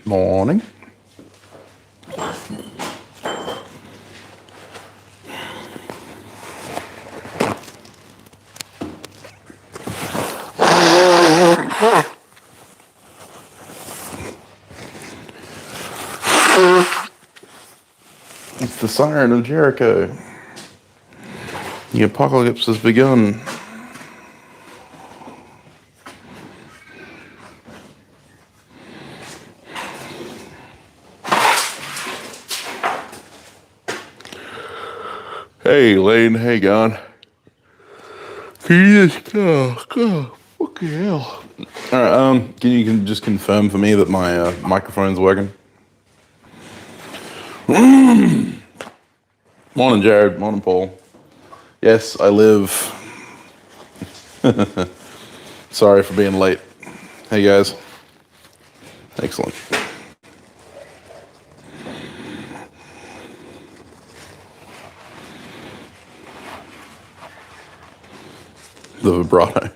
Morning. It's the siren of Jericho. The apocalypse has begun. Hey, Lane. Hey, Gon. Can you just go? Fucking hell. Alright, can you just confirm for me that my microphone's working? Morning, Jared. Morning, Paul. Yes, I live. Sorry for being late. Hey, guys. Excellent. The vibrato.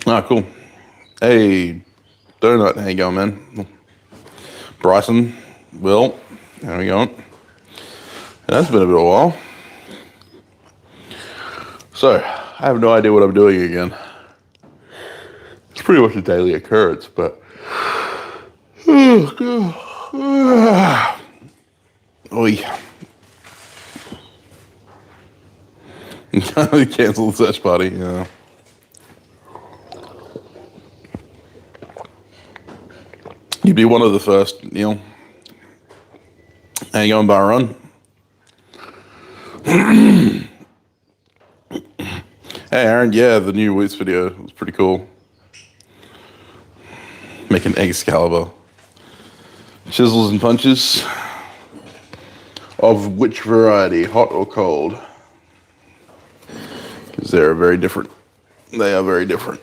Ah, cool. Hey, Donut, how you going, man? Bryson, Will, how we going? That's been a bit of a while. So, I have no idea what I'm doing again. It's pretty much a daily occurrence, but... Oh, God. Oi. Cancel the search party, yeah. You'd be one of the first, Neil. How you going, Byron? Hey, Aaron, yeah, the new Woots video was pretty cool. Making Excalibur. Chisels and punches. Of which variety, hot or cold? Because they're very different. They are very different.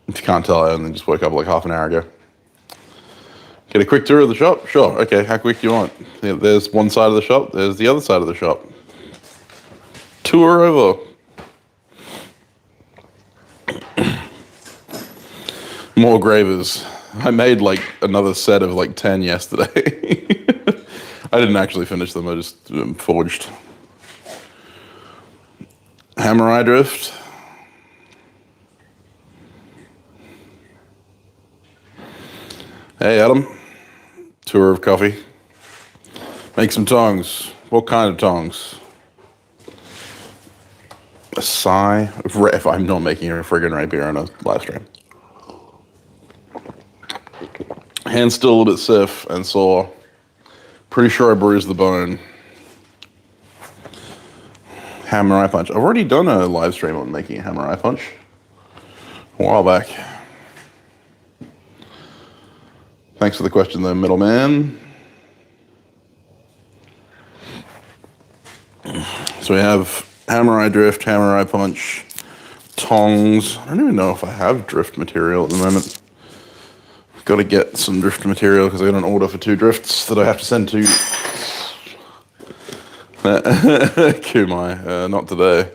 If you can't tell, I only just woke up like half an hour ago. Get a quick tour of the shop? Sure. Okay, how quick do you want? Yeah, there's one side of the shop, there's the other side of the shop. Tour over. More gravers. I made like another set of like 10 yesterday. I didn't actually finish them, I just forged. Hammer Eye Drift. Hey, Adam. Tour of coffee. Make some tongs. What kind of tongs? A sigh. If I'm not making a friggin' rapier on a live stream. Hand's still a little bit stiff and sore. Pretty sure I bruised the bone. Hammer Eye Punch. I've already done a live stream on making a Hammer Eye Punch a while back. Thanks for the question, though, middleman. So we have Hammer Eye Drift, Hammer Eye Punch, tongs. I don't even know if I have drift material at the moment. Got to get some drift material because I got an order for 2 drifts that I have to send to Kumai. Not today.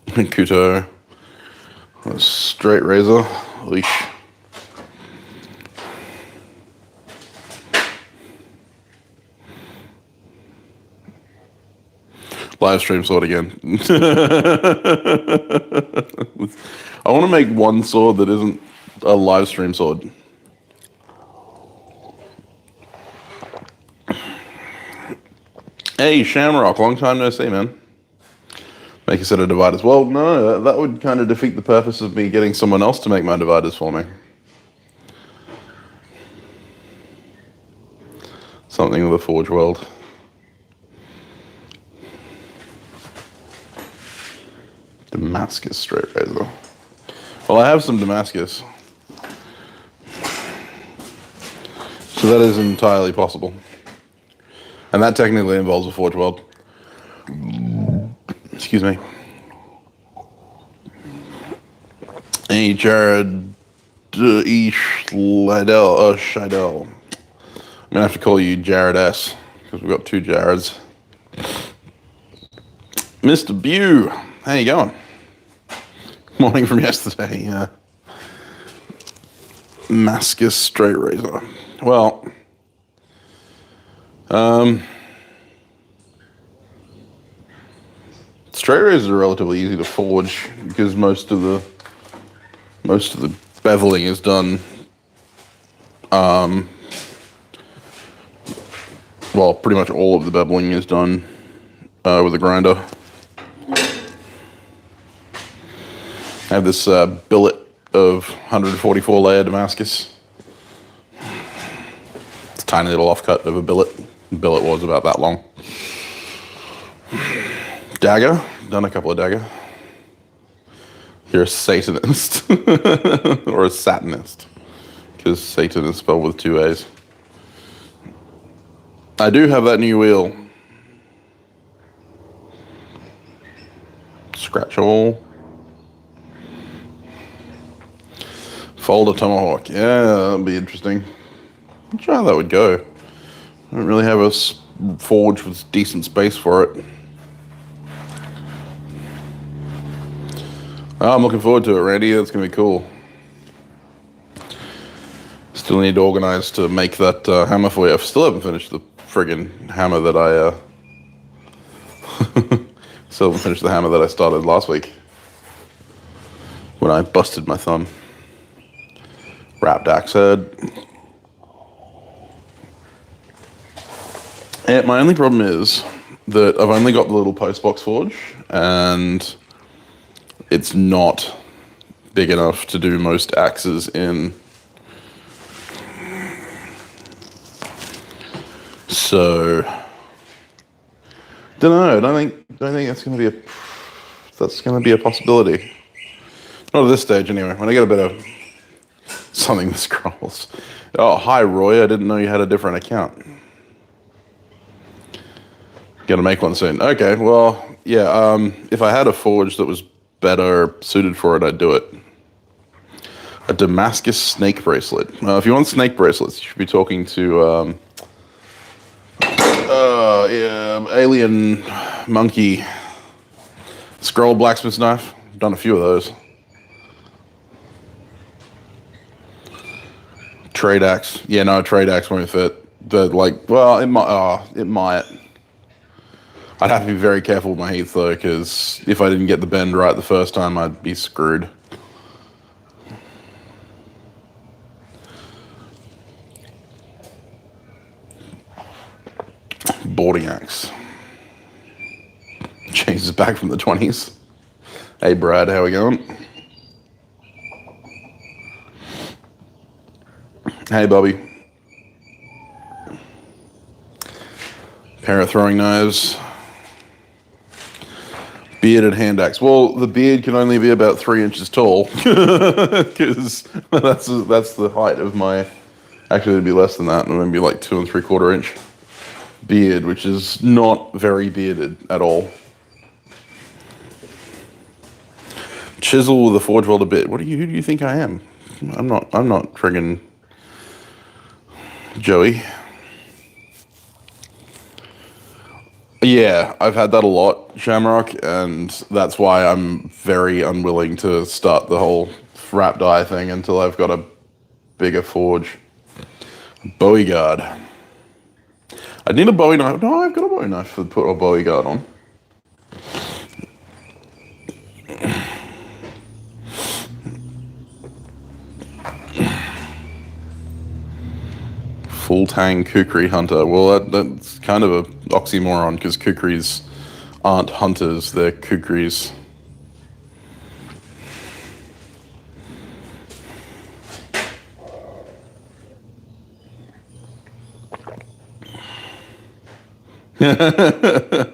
Kuto. A straight razor. Leash. Live stream sword again. I want to make one sword that isn't a live stream sword. Hey, Shamrock, long time no see, man. Make a set of dividers. Well, no, that would kind of defeat the purpose of me getting someone else to make my dividers for me. Something with a Forge World. Damascus straight razor. Well, I have some Damascus. So that is entirely possible. And that technically involves a Forge World. Excuse me. Hey, Jared Shidell. I'm gonna have to call you Jared S. because we've got two Jareds. Mr. Bew, how you going? Morning from yesterday. Damascus straight razor. Well, straight razors are relatively easy to forge because most of the beveling is done. Well, pretty much all of the beveling is done with a grinder. I have this billet of 144 layer Damascus. It's a tiny little offcut of a billet. The billet was about that long. Dagger, done a couple of dagger. You're a Satanist or a Satanist, because Satan is spelled with two A's. I do have that new wheel. Scratch all. Fold a tomahawk. Yeah, that'd be interesting. I'm not sure how that would go. I don't really have a forge with decent space for it. Oh, I'm looking forward to it, Randy. That's going to be cool. Still need to organize to make that hammer for you. I still haven't finished the friggin' hammer that I... still haven't finished the hammer that I started last week when I busted my thumb. Wrapped axe head. And my only problem is that I've only got the little postbox forge, and it's not big enough to do most axes in. So, don't know. Don't think that's going to be a possibility. Not at this stage, anyway. When I get a bit of something that scrolls. Oh, hi, Roy. I didn't know you had a different account. Gonna make one soon. Okay, well, yeah, if I had a forge that was better suited for it, I'd do it. A Damascus snake bracelet. If you want snake bracelets, you should be talking to alien monkey scroll blacksmith knife. I've done a few of those. Trade axe. Yeah, no, trade axe won't fit. It might. I'd have to be very careful with my heat though, because if I didn't get the bend right the first time, I'd be screwed. Boarding axe. Jesus, back from the 20s. Hey Brad, how we going? Hey Bobby. Pair of throwing knives. Bearded hand axe. Well, the beard can only be about 3 inches tall, because that's the height of my. Actually, it'd be less than that. It would be like 2 3/4 inch beard, which is not very bearded at all. Chisel with a forge welder bit. Who do you think I am? I'm not friggin' Joey. Yeah, I've had that a lot, Shamrock, and that's why I'm very unwilling to start the whole wrap die thing until I've got a bigger forge. Bowie guard. I need a Bowie knife. No, I've got a Bowie knife to put a Bowie guard on. Full tang kukri hunter. Well, that's kind of a oxymoron, because kukris aren't hunters, they're kukris. A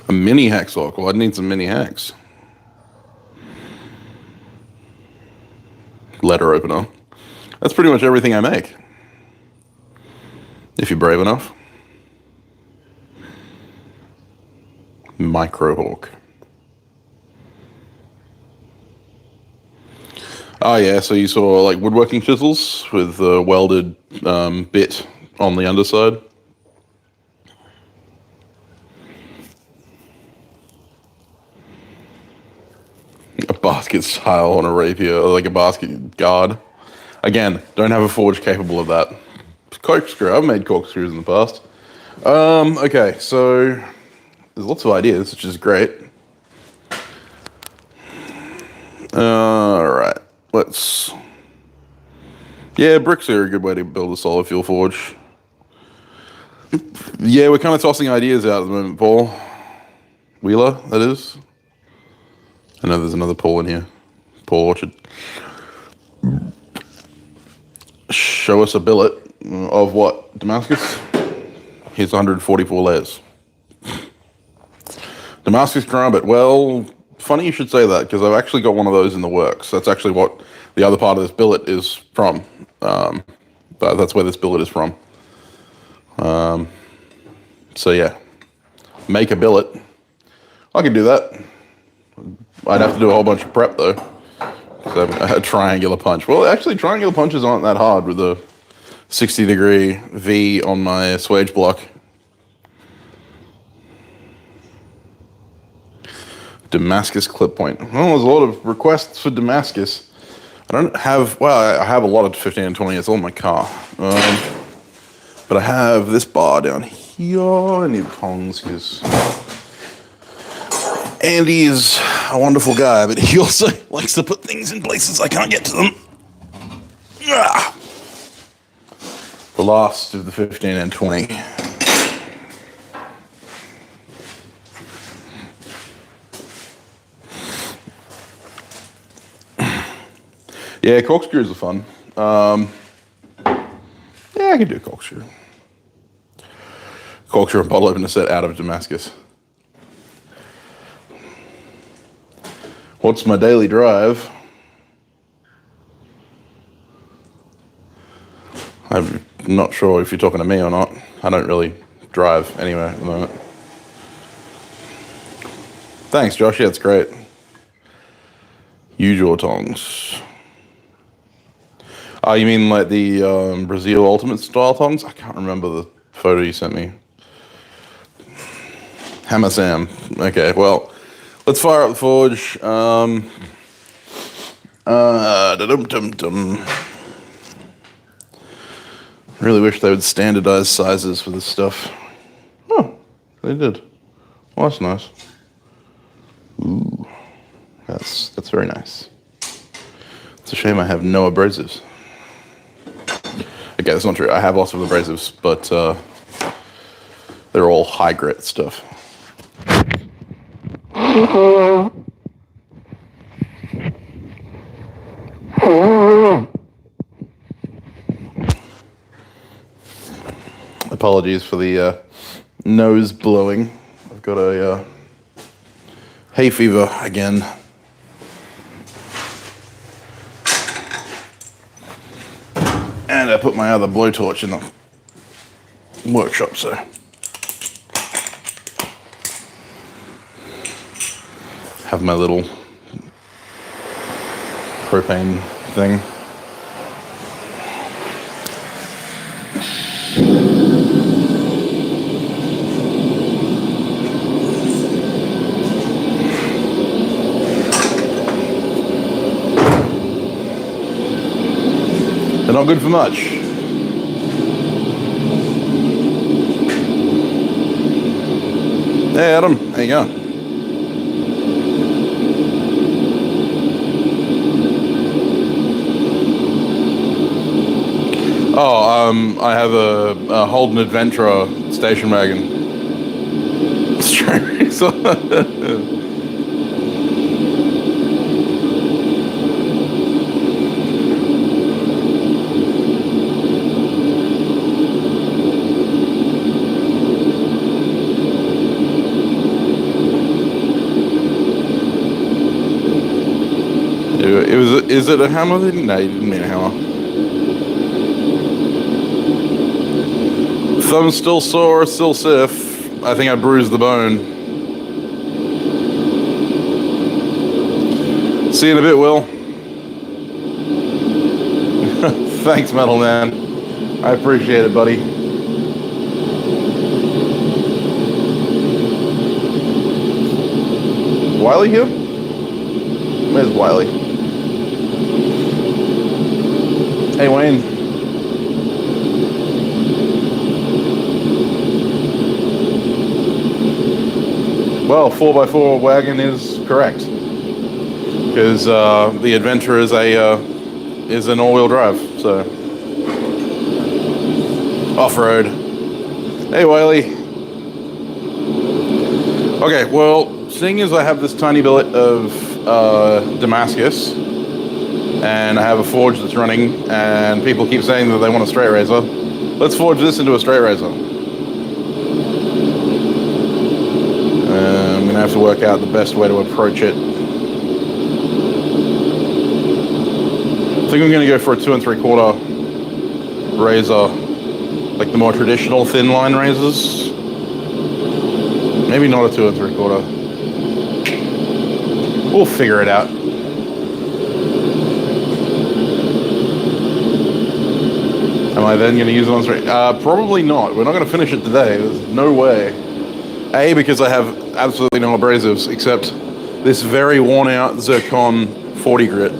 mini hacksaw. Well, I'd need some mini hacks. Letter opener. That's pretty much everything I make, if you're brave enough. Microhawk. Oh yeah, so you saw like woodworking chisels with a welded bit on the underside. A basket style on a rapier, like a basket guard. Again, don't have a forge capable of that. Corkscrew. I've made corkscrews in the past. Okay, so there's lots of ideas, which is great. Alright, let's... Yeah, bricks are a good way to build a solid fuel forge. Yeah, we're kind of tossing ideas out at the moment, Paul. Wheeler, that is. I know there's another Paul in here. Paul Orchard. Show us a billet of what? Damascus? Here's 144 layers. Damascus Karambit. Well, funny you should say that, because I've actually got one of those in the works. That's actually what the other part of this billet is from. That's where this billet is from. So yeah. Make a billet. I could do that. I'd have to do a whole bunch of prep, though. So a triangular punch. Well, actually, triangular punches aren't that hard with a 60-degree V on my swage block. Damascus clip point. Well, there's a lot of requests for Damascus. I don't have... Well, I have a lot of 15 and 20. It's all in my car. But I have this bar down here. I need tongs because... Andy is a wonderful guy, but he also likes to put things in places I can't get to them. Ah! The last of the 15 and 20. Yeah, corkscrews are fun. Yeah, I can do a corkscrew. Corkscrew and bottle opener set out of Damascus. What's my daily drive? I'm not sure if you're talking to me or not. I don't really drive anywhere at the moment. Thanks, Josh. Yeah, it's great. Usual tongs. Oh, you mean like the Brazil Ultimate style tongs? I can't remember the photo you sent me. Hammer Sam. Okay, well, let's fire up the forge. Really wish they would standardize sizes for this stuff. Oh, they did. Well, that's nice. Ooh, that's very nice. It's a shame I have no abrasives. Okay, that's not true. I have lots of abrasives, but they're all high grit stuff. Apologies for the nose blowing. I've got a hay fever again. And I put my other blowtorch in the workshop, so. Have my little propane thing. They're not good for much. Hey Adam, how you going? Oh, I have a Holden Adventurer station wagon. It's true. Is it a hammer? No, you didn't mean a hammer. Thumb's still sore, still stiff. I think I bruised the bone. See you in a bit, Will. Thanks, Metal Man. I appreciate it, buddy. Wiley here? Where's Wiley? Hey, Wayne. Well, 4x4 wagon is correct, because the Adventure is an all-wheel drive, so off-road. Hey, Wiley. Okay, well, seeing as I have this tiny billet of Damascus, and I have a forge that's running, and people keep saying that they want a straight razor, let's forge this into a straight razor. I'm gonna have to work out the best way to approach it. I think I'm gonna go for a 2 3/4 razor, like the more traditional thin line razors. Maybe not a 2 3/4. We'll figure it out. Am I then gonna use it on straight? Probably not. We're not gonna finish it today. There's no way. A, because I have absolutely no abrasives except this very worn out Zircon 40 grit.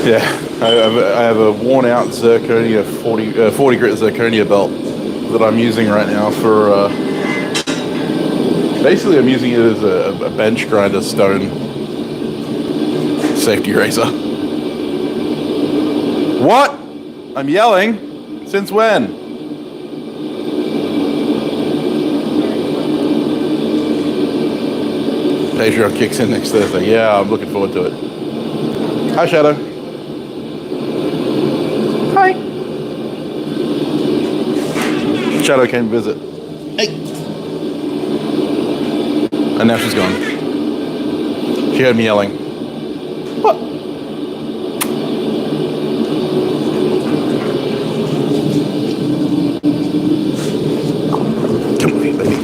Yeah, I have a worn out zirconia 40 grit zirconia belt that I'm using right now for, basically I'm using it as a bench grinder stone safety razor. What? I'm yelling? Since when? Patreon kicks in next Thursday. Yeah, I'm looking forward to it. Hi, Shadow. Hi. Shadow came to visit. Hey. And now she's gone. She heard me yelling. What? Come with me, baby.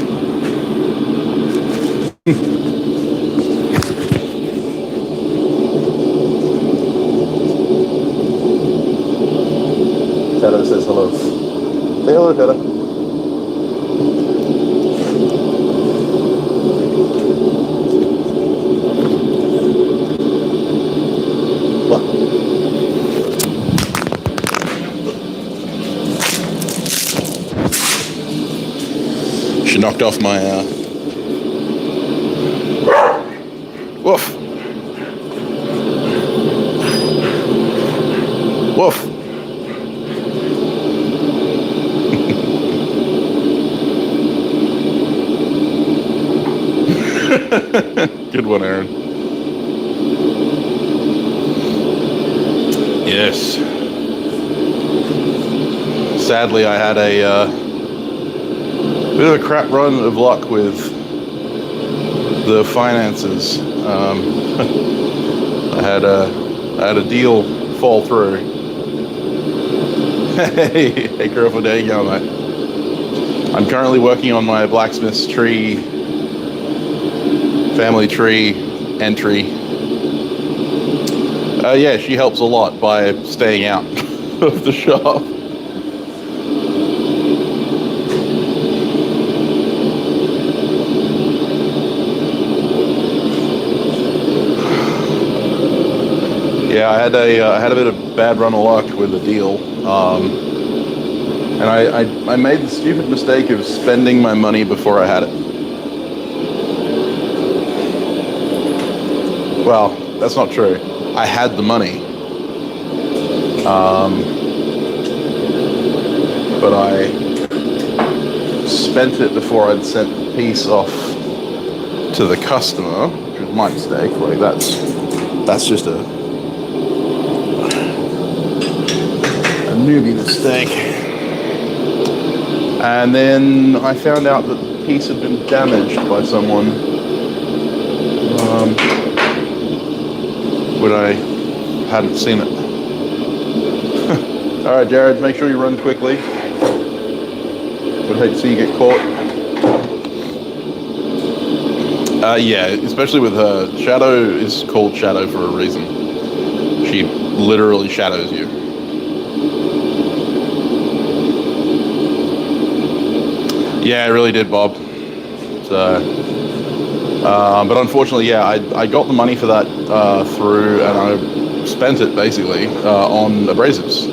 Shadow says hello. Say hello, Shadow. What? She knocked off my, woof. Woof. Good one, Aaron. Yes. Sadly, I had a bit of a crap run of luck with the finances. I had a deal fall through. Hey, girl, there you go, mate. I'm currently working on my blacksmith's tree. Family tree entry. Yeah, she helps a lot by staying out of the shop. Yeah, I had a bit of bad run of luck with the deal, and I made the stupid mistake of spending my money before I had it. Well, that's not true. I had the money, but I spent it before I'd sent the piece off to the customer, which was my mistake. Like that's just a newbie mistake. And then I found out that the piece had been damaged by someone when I hadn't seen it. All right, Jared, make sure you run quickly. Would hate to see you get caught. Yeah, especially with her. Shadow is called Shadow for a reason. She literally shadows you. Yeah, it really did, Bob. So, but unfortunately, yeah, I got the money for that through, and I spent it basically on abrasives.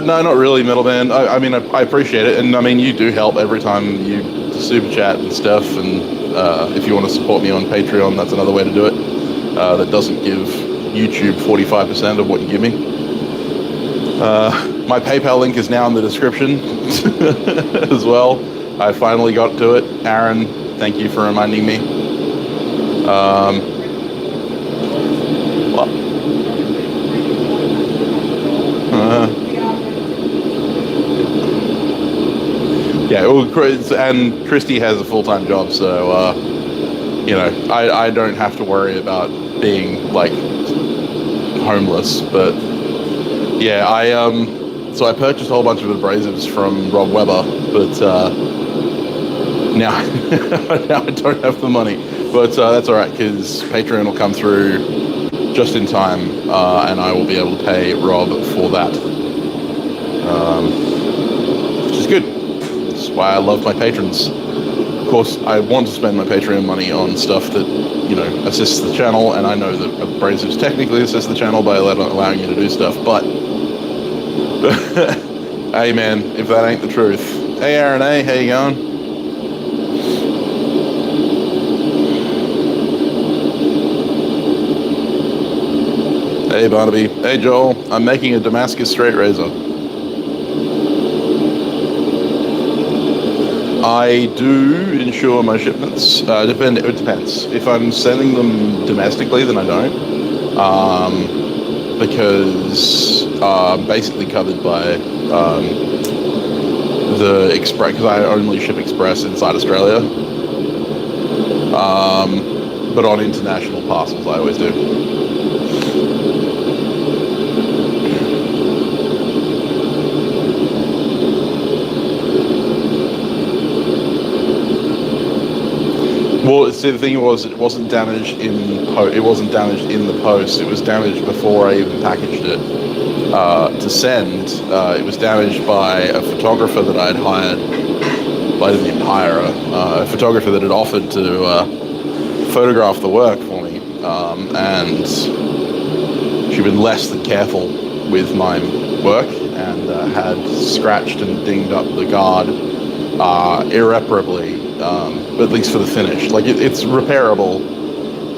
No, not really, middleman. I mean, I appreciate it, and I mean, you do help every time you super chat and stuff, and if you want to support me on Patreon, that's another way to do it. That doesn't give YouTube 45% of what you give me. My PayPal link is now in the description as well. I finally got to it. Aaron, thank you for reminding me. Yeah, and Christy has a full-time job, so you know, I don't have to worry about being like homeless. But yeah, so I purchased a whole bunch of abrasives from Rob Webber, but now now I don't have the money. But that's all right, because Patreon will come through just in time, and I will be able to pay Rob for that, which is good. That's why I love my patrons. Of course, I want to spend my Patreon money on stuff that, you know, assists the channel, and I know that abrasives technically assist the channel by allowing you to do stuff, but hey man, if that ain't the truth. Hey Aaron A, how you going? Hey Barnaby. Hey Joel. I'm making a Damascus straight razor. I do insure my shipments. It depends. If I'm sending them domestically, then I don't. Because I'm basically covered by the express, because I only ship express inside Australia. But on international parcels, I always do. Well, see, the thing was, it wasn't damaged in the post. It was damaged before I even packaged it to send. It was damaged by a photographer that I'd hired. Well, I didn't even hire her. A photographer that had offered to photograph the work for me, and she'd been less than careful with my work and had scratched and dinged up the guard irreparably. At least for the finish. Like it's repairable,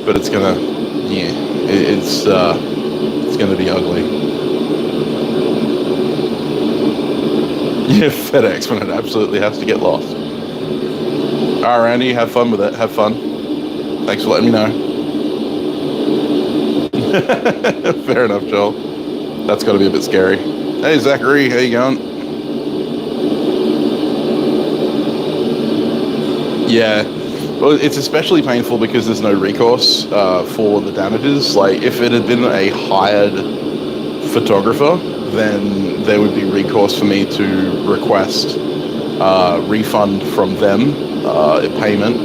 but it's gonna, yeah, it's gonna be ugly. Yeah, FedEx when it absolutely has to get lost. All right, Randy, have fun with it. Have fun. Thanks for letting me know. Fair enough, Joel. That's got to be a bit scary. Hey, Zachary, how you going? Yeah, well, it's especially painful because there's no recourse for the damages. Like, if it had been a hired photographer, then there would be recourse for me to request refund from them, payment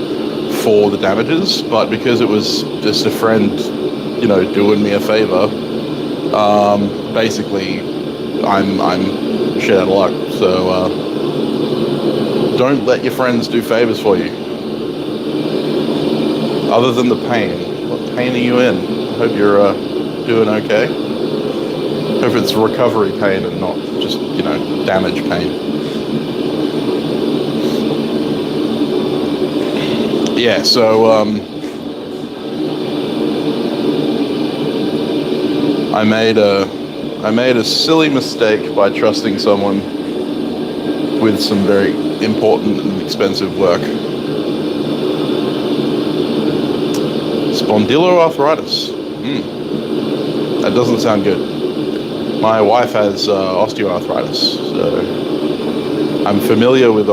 for the damages. But because it was just a friend, you know, doing me a favor, basically, I'm shit out of luck. So. Don't let your friends do favors for you. Other than the pain. What pain are you in? I hope you're doing okay. Hope it's recovery pain and not just, you know, damage pain. Yeah, so I made a silly mistake by trusting someone with some very important and expensive work. Spondyloarthritis. That doesn't sound good. My wife has osteoarthritis, so I'm familiar with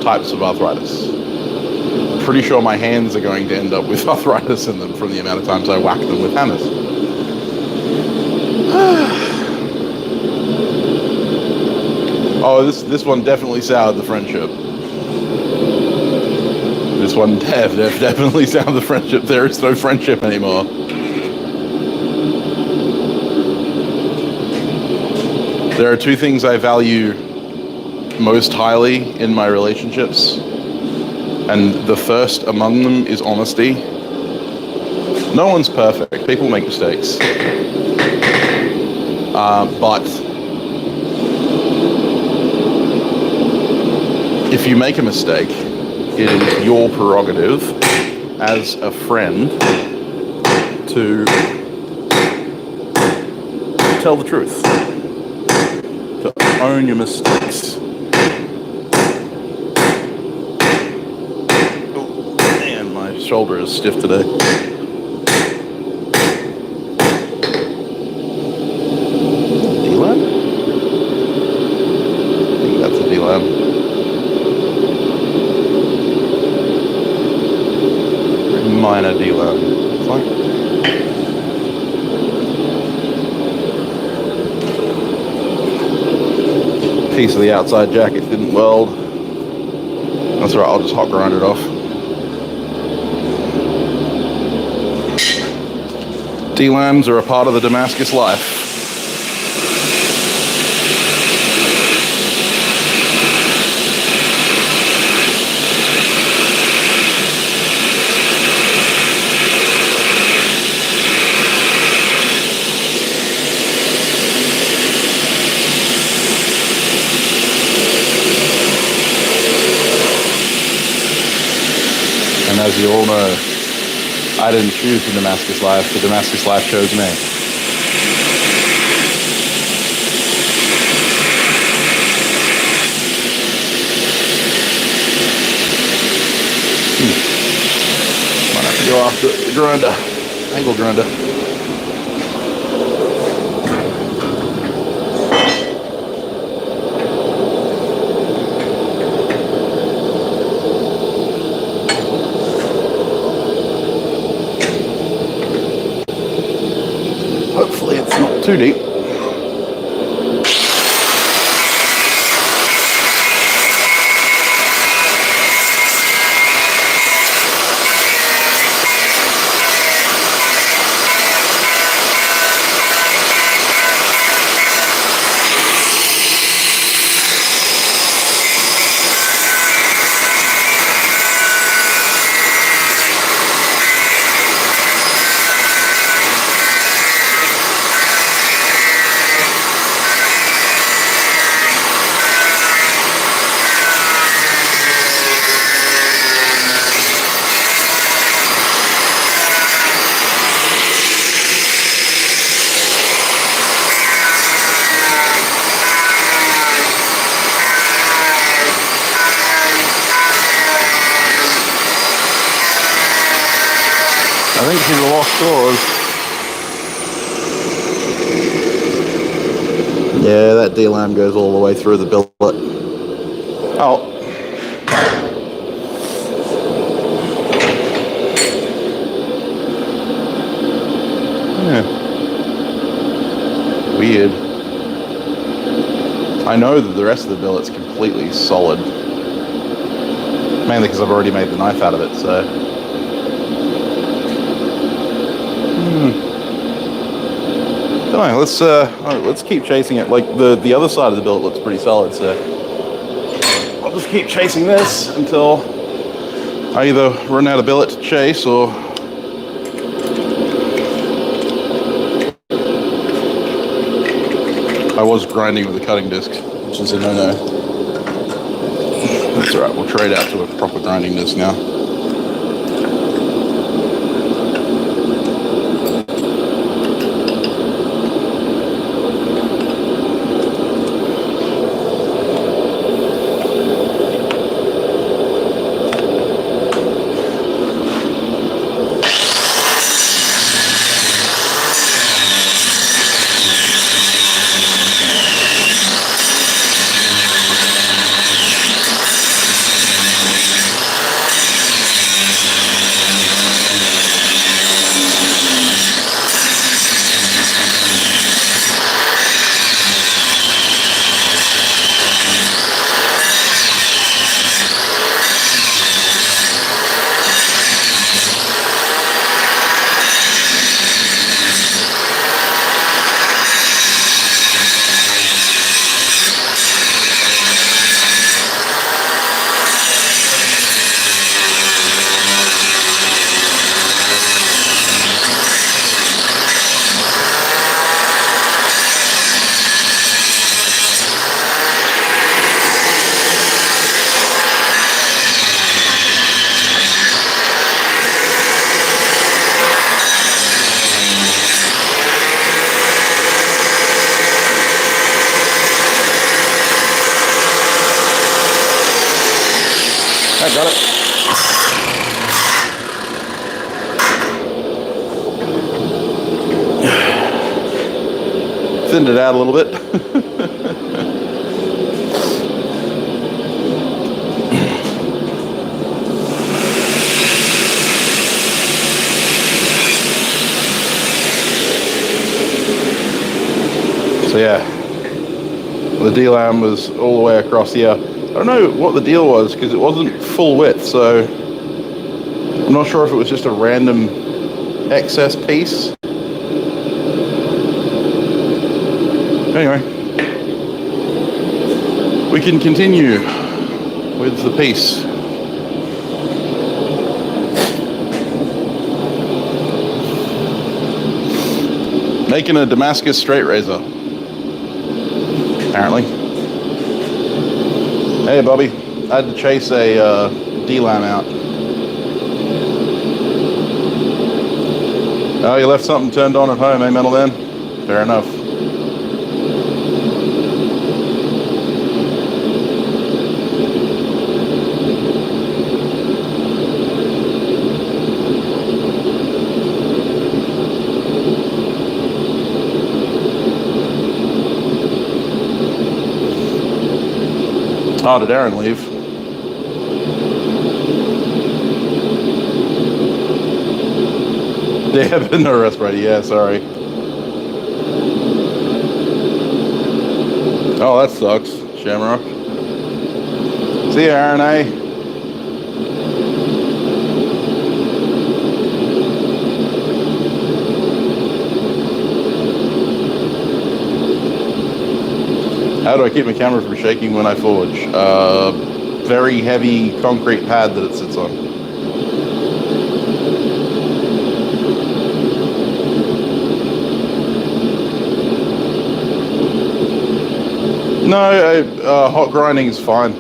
types of arthritis. Pretty sure my hands are going to end up with arthritis in them from the amount of times I whack them with hammers. Oh, this one definitely soured the friendship. This one definitely soured the friendship. There is no friendship anymore. There are two things I value most highly in my relationships, and the first among them is honesty. No one's perfect. People make mistakes. But if you make a mistake, it is your prerogative as a friend to tell the truth, to own your mistakes. Oh, man, my shoulder is stiff today. D-Lab? I think that's a D-Lab. Minor D-Lab. Fine. Piece of the outside jacket didn't weld. That's right, I'll just hot grind it off. D-Lambs are a part of the Damascus life. And as you all know, I didn't choose the Damascus life. The Damascus life chose me. Might have to go off the grinder, angle grinder. Hopefully it's not too deep. I think she's a lost cause. Yeah, that D-Lam goes all the way through the billet. Oh. Yeah. Weird. I know that the rest of the billet's completely solid. Mainly because I've already made the knife out of it, so... Anyway, let's keep chasing it. Like the other side of the billet looks pretty solid, so I'll just keep chasing this until I either run out of billet to chase or I was grinding with a cutting disc, which is a no-no. That's alright, we'll trade out to a proper grinding disc now. I got it. Thinned it out a little bit. So yeah, the D-lam was all the way across here. I don't know what the deal was because it wasn't full width, so I'm not sure if it was just a random excess piece. Anyway, we can continue with the piece. Making a Damascus straight razor, apparently. Hey, Bobby, I had to chase a D-lam out. Oh, you left something turned on at home, eh, Metal Dan? Fair enough. Oh, did Aaron leave? Yeah, but no respirator. Yeah, sorry. Oh, that sucks, Shamrock. See ya, Aaron, eh? How do I keep my camera from shaking when I forge? Very heavy concrete pad that it sits on. No, hot grinding is fine.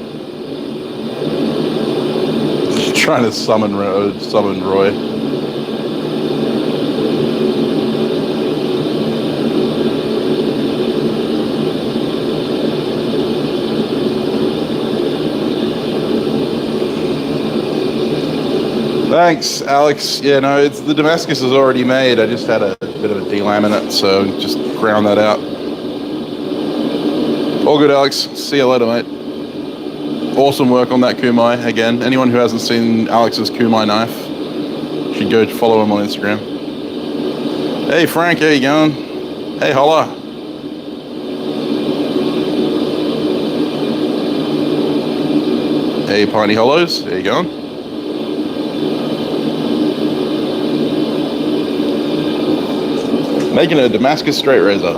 Just trying to summon Roy. Thanks, Alex. Yeah, no, it's the Damascus is already made. I just had a bit of a D-lam in it, so just ground that out. All good, Alex. See you later, mate. Awesome work on that Kumai. Again, anyone who hasn't seen Alex's Kumai knife should go follow him on Instagram. Hey, Frank, how you going? Hey, holla. Hey, Piney Hollows, how you going? Making a Damascus straight razor.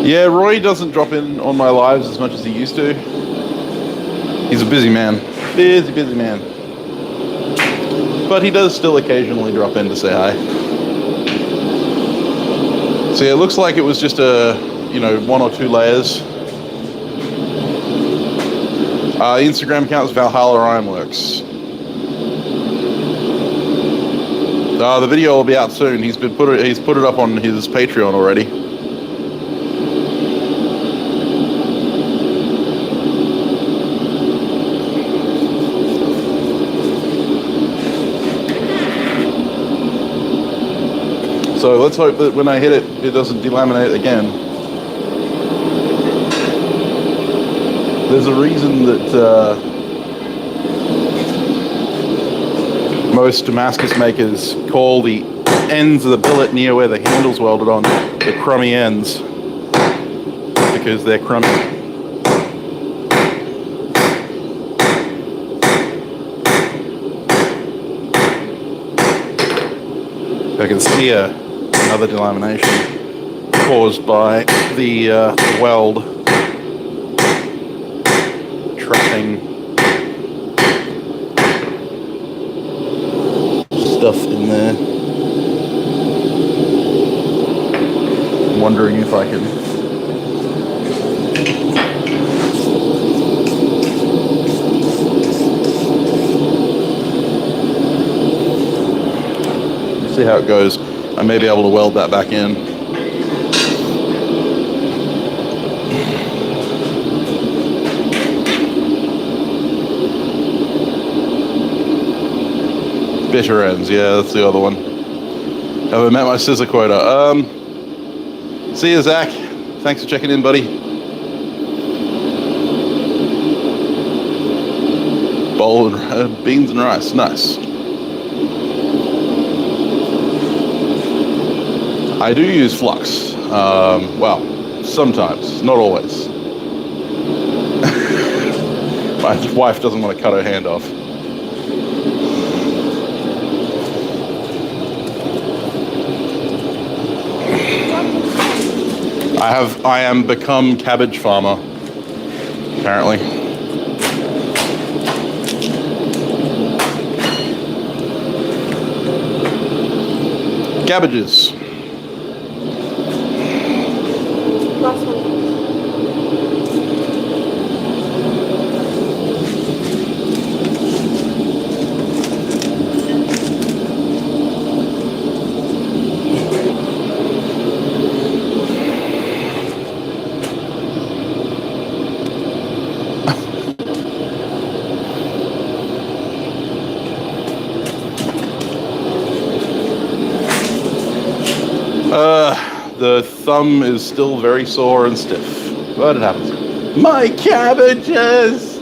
Yeah, Roy doesn't drop in on my lives as much as he used to. He's a busy man. Busy man. But he does still occasionally drop in to say hi. So yeah, it looks like it was just a, 1 or 2 layers. Instagram account is Valhalla Ironworks. The video will be out soon. He's put it up on his Patreon already. So let's hope that when I hit it, it doesn't delaminate again. There's a reason that most Damascus makers call the ends of the billet near where the handle's welded on the crummy ends, because they're crummy. I can see another delamination caused by the weld trapping stuff in there. I'm wondering if I can see how it goes. I may be able to weld that back in. Bitter ends, yeah, that's the other one. Have I met my scissor quota? See you, Zach. Thanks for checking in, buddy. Bowl of beans and rice, nice. I do use flux. Well, sometimes, not always. My wife doesn't want to cut her hand off. I am become cabbage farmer, apparently. Cabbages. Last one. The thumb is still very sore and stiff, but it happens. My cabbages!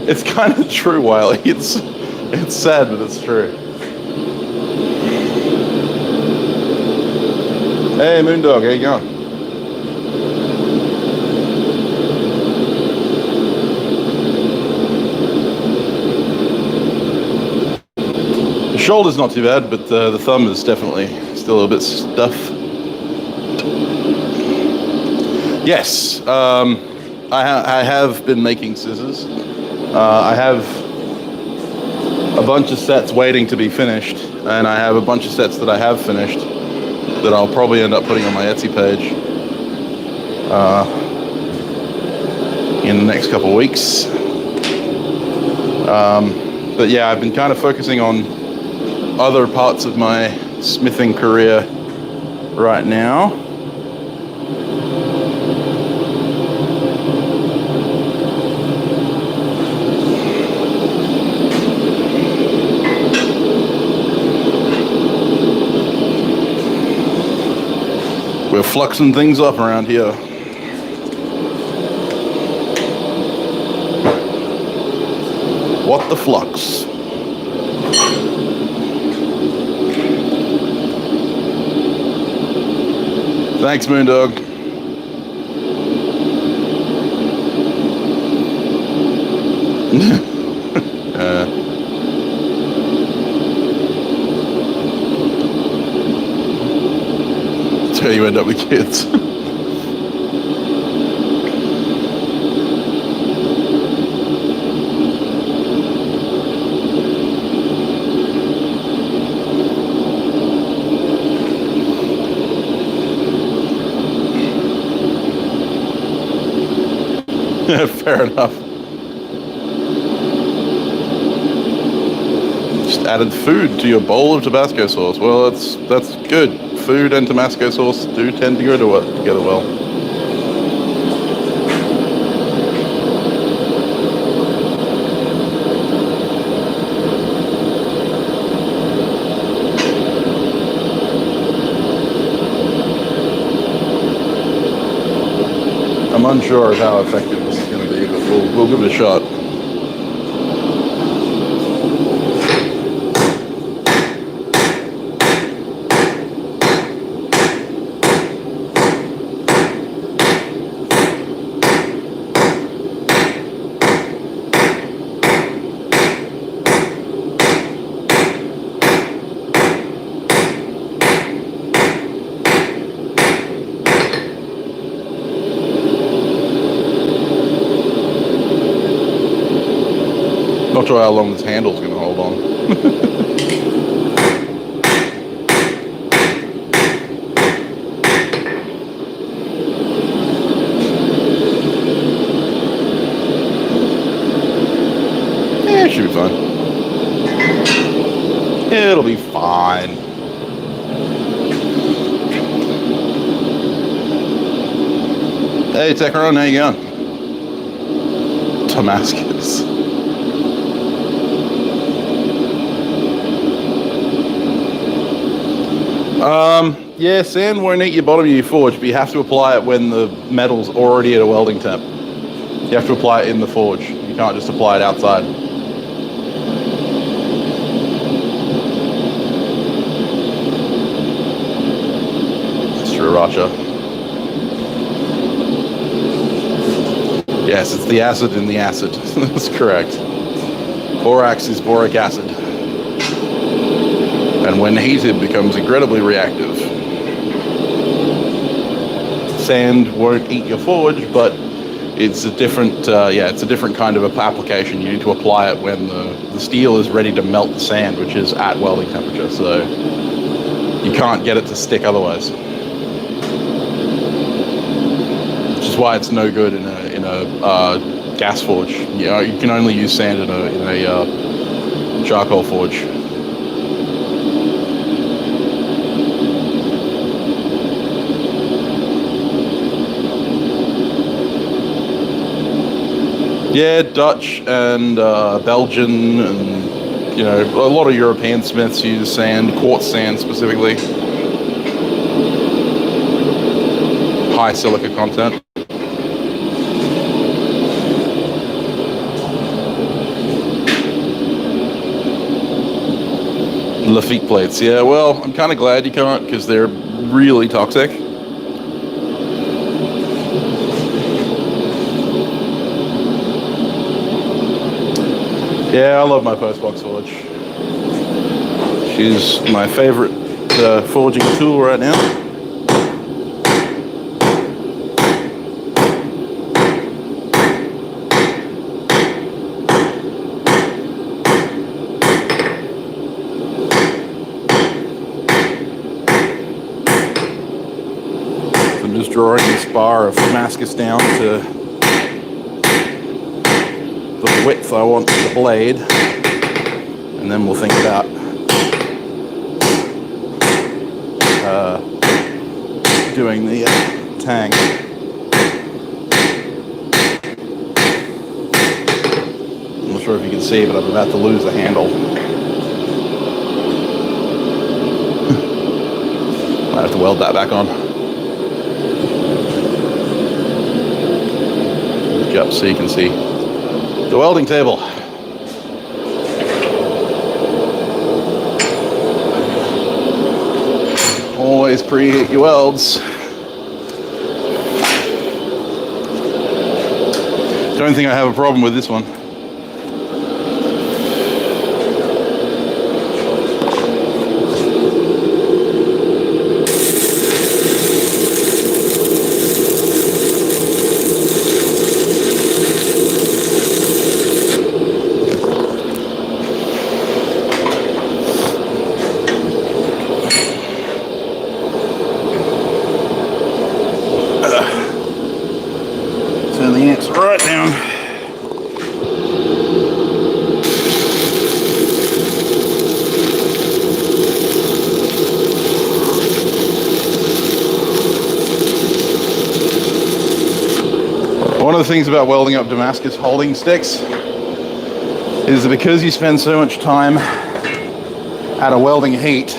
It's kind of true, Wiley. It's sad, but it's true. Hey, Moondog, how you going? The shoulder's not too bad, but the thumb is definitely still a bit stuff. Yes, I have been making scissors. I have a bunch of sets waiting to be finished, and I have a bunch of sets that I have finished that I'll probably end up putting on my Etsy page in the next couple of weeks. But yeah, I've been kind of focusing on other parts of my smithing career right now. We're fluxing things up around here. What the flux? Thanks, Moondog. That's how you end up with kids. Fair enough. Just added food to your bowl of Tabasco sauce. Well, that's good. Food and Tabasco sauce do tend to go together well. I'm unsure of how effective this is going to be, but we'll give it a shot. Not sure how long this handle's going to hold on. Yeah, it should be fine. It'll be fine. Hey, Techron, how you going? Damascus. Yeah, sand won't eat your bottom of your forge, but you have to apply it when the metal's already at a welding temp. You have to apply it in the forge. You can't just apply it outside. Sriracha. Yes, it's the acid in the acid. That's correct. Borax is boric acid. And when heated, becomes incredibly reactive. Sand won't eat your forge, but it's a different, it's a different kind of application. You need to apply it when the steel is ready to melt the sand, which is at welding temperature. So you can't get it to stick otherwise. Which is why it's no good in a gas forge. You know, you can only use sand in a charcoal forge. Yeah, Dutch and Belgian and, you know, a lot of European smiths use sand, quartz sand specifically. High silica content. Lafitte plates, yeah, well, I'm kind of glad you can't because they're really toxic. Yeah, I love my postbox forge. She's my favorite forging tool right now. I'm just drawing this bar of Damascus down to the width I want the blade, and then we'll think about doing the tang. I'm not sure if you can see, but I'm about to lose the handle. I have to weld that back on. Look up so you can see the welding table. Always preheat your welds. Don't think I have a problem with this one. Turn the amps right down. One of the things about welding up Damascus holding sticks is that because you spend so much time at a welding heat,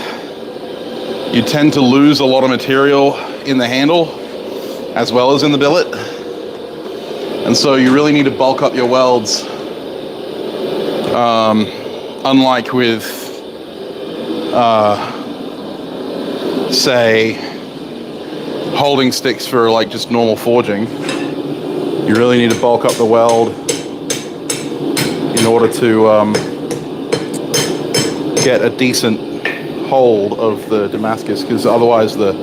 you tend to lose a lot of material in the handle as well as in the billet. And so you really need to bulk up your welds. Unlike with, say, holding sticks for like just normal forging, you really need to bulk up the weld in order to get a decent hold of the Damascus, because otherwise the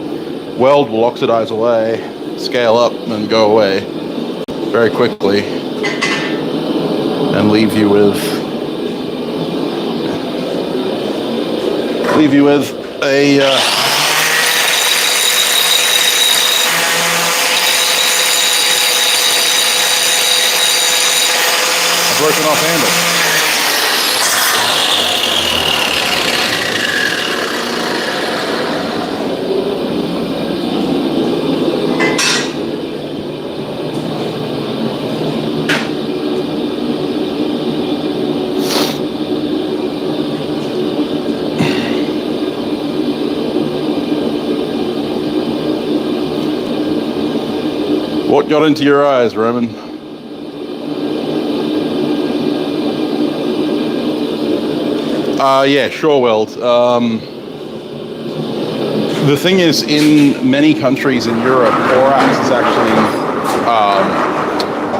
weld will oxidize away, scale up, and go away very quickly, and leave you with a broken off handle. What got into your eyes, Roman? Yeah, sure, Weld. The thing is, in many countries in Europe, borax is actually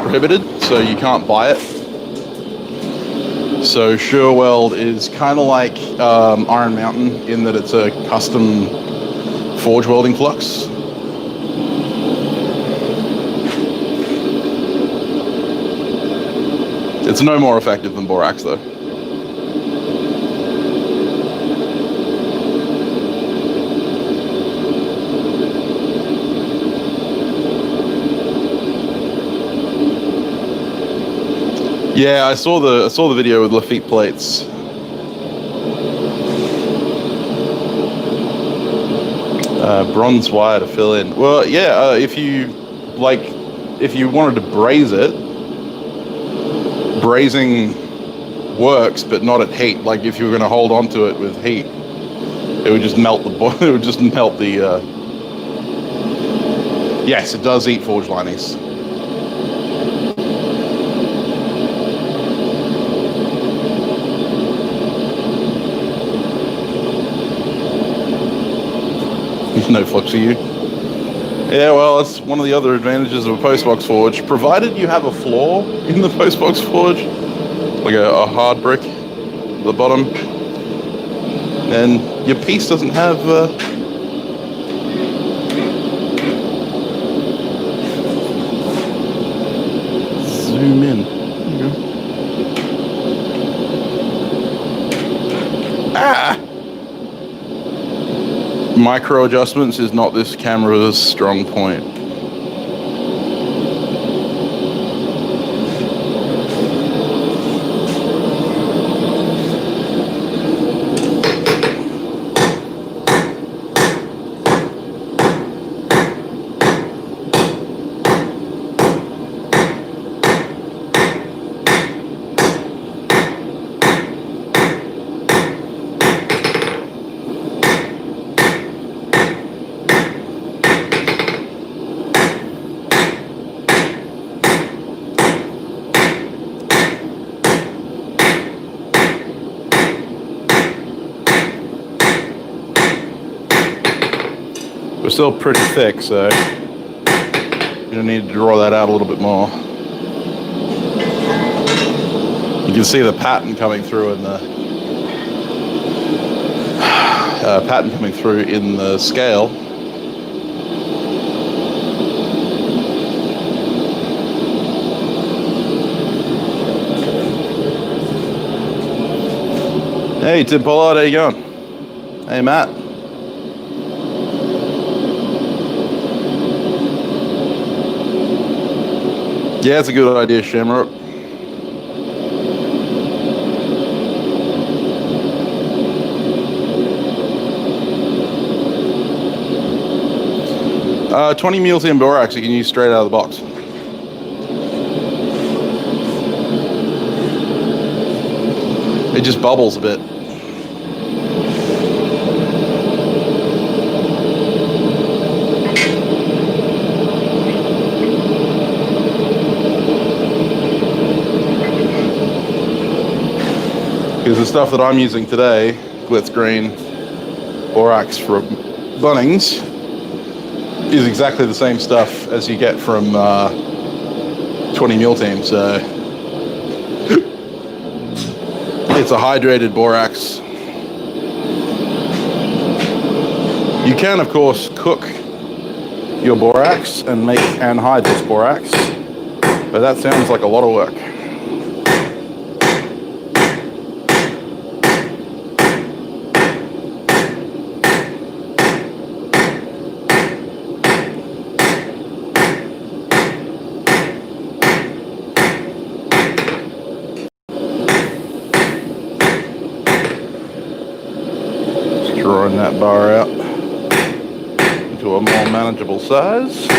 prohibited, so you can't buy it. So Sure Weld is kind of like Iron Mountain in that it's a custom forge welding flux. It's no more effective than borax, though. Yeah, I saw the video with Lafitte plates. Bronze wire to fill in. Well, yeah, if you wanted to braze it, brazing works, but not at heat. Like if you were going to hold on to it with heat, it would just melt the it would just melt the. Yes, it does eat forge linings. No flux of you. Yeah, well, that's one of the other advantages of a postbox forge. Provided you have a floor in the postbox forge, like a hard brick at the bottom, then your piece doesn't have zoom in. There you go. Ah! Micro adjustments is not this camera's strong point. We're still pretty thick, so you don't need to draw that out a little bit more. You can see the pattern coming through in the scale. Hey, Tim Pollard, how you going? Hey, Matt. Yeah, it's a good idea, Shamrock. Uh, 20 multi borax you can use straight out of the box. It just bubbles a bit. Because the stuff that I'm using today, Glitz Green Borax from Bunnings, is exactly the same stuff as you get from 20 mil team. So it's a hydrated borax. You can, of course, cook your borax and hide this borax, but that sounds like a lot of work. Drawing that bar out into a more manageable size.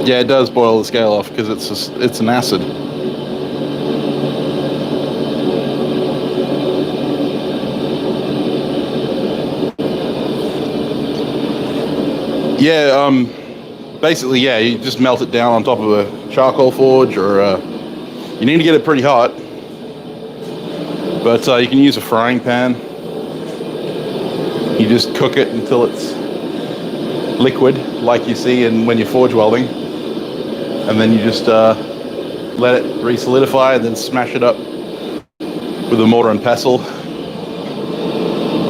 Yeah, it does boil the scale off because it's an acid. Yeah, basically, yeah, you just melt it down on top of a charcoal forge, or you need to get it pretty hot. But you can use a frying pan. You just cook it until it's liquid, like you see when you're forge welding, and then you just let it re-solidify, and then smash it up with a mortar and pestle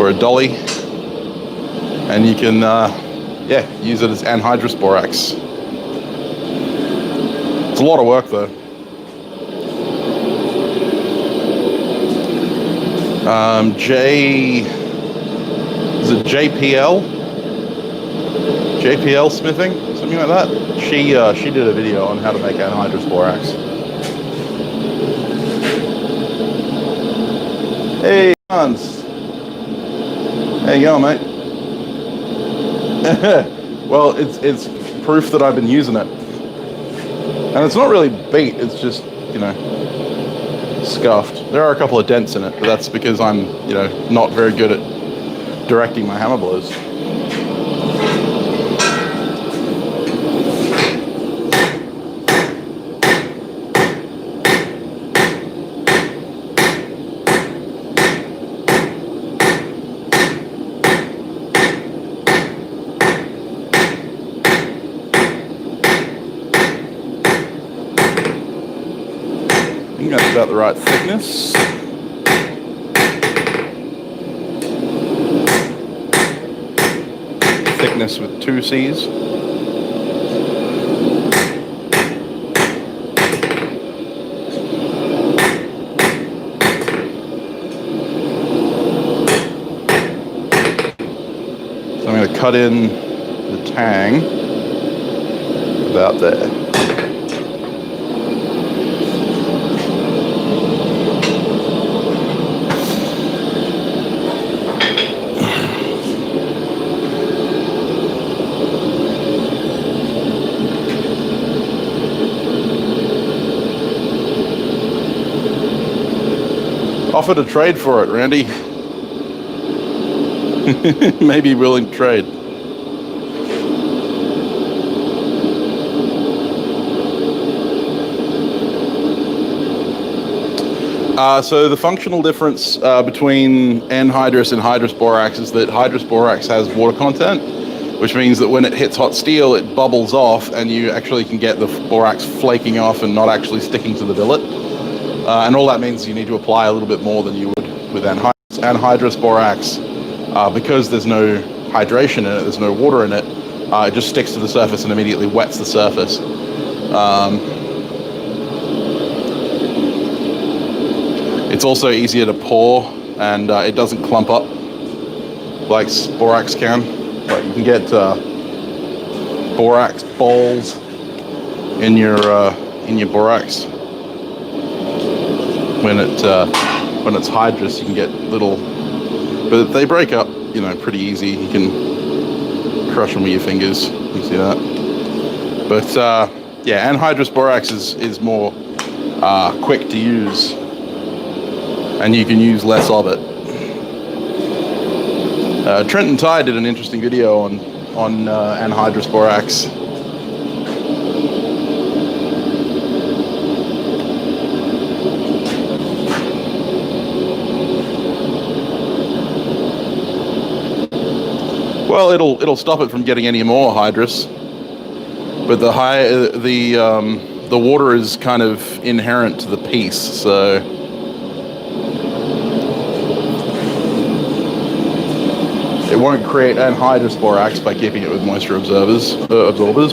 or a dolly, and you can use it as anhydrous borax. It's a lot of work though. Is it JPL smithing, something like that? She did a video on how to make anhydrous borax. Hey, Hans. How you going, mate? Well, it's proof that I've been using it, and it's not really beat. It's just, you know, scuffed. There are a couple of dents in it, but that's because I'm, you know, not very good at directing my hammer blows. I think that's about the right thickness. Thickness with 2 C's. So I'm going to cut in the tang about there. Offered a trade for it, Randy. Maybe willing to trade. So the functional difference between anhydrous and hydrous borax is that hydrous borax has water content, which means that when it hits hot steel, it bubbles off, and you actually can get the borax flaking off and not actually sticking to the billet. And all that means you need to apply a little bit more than you would with anhydrous. Anhydrous borax, because there's no hydration in it, there's no water in it, it just sticks to the surface and immediately wets the surface. It's also easier to pour, and it doesn't clump up like borax can. But you can get borax balls in your borax. When it's hydrous, you can get little, but they break up, you know, pretty easy. You can crush them with your fingers. You see that? But yeah, anhydrous borax is more quick to use, and you can use less of it. Trent and Ty did an interesting video on anhydrous borax. Well, it'll stop it from getting any more hydrous, but the water is kind of inherent to the piece, so it won't create anhydrous borax by keeping it with moisture absorbers,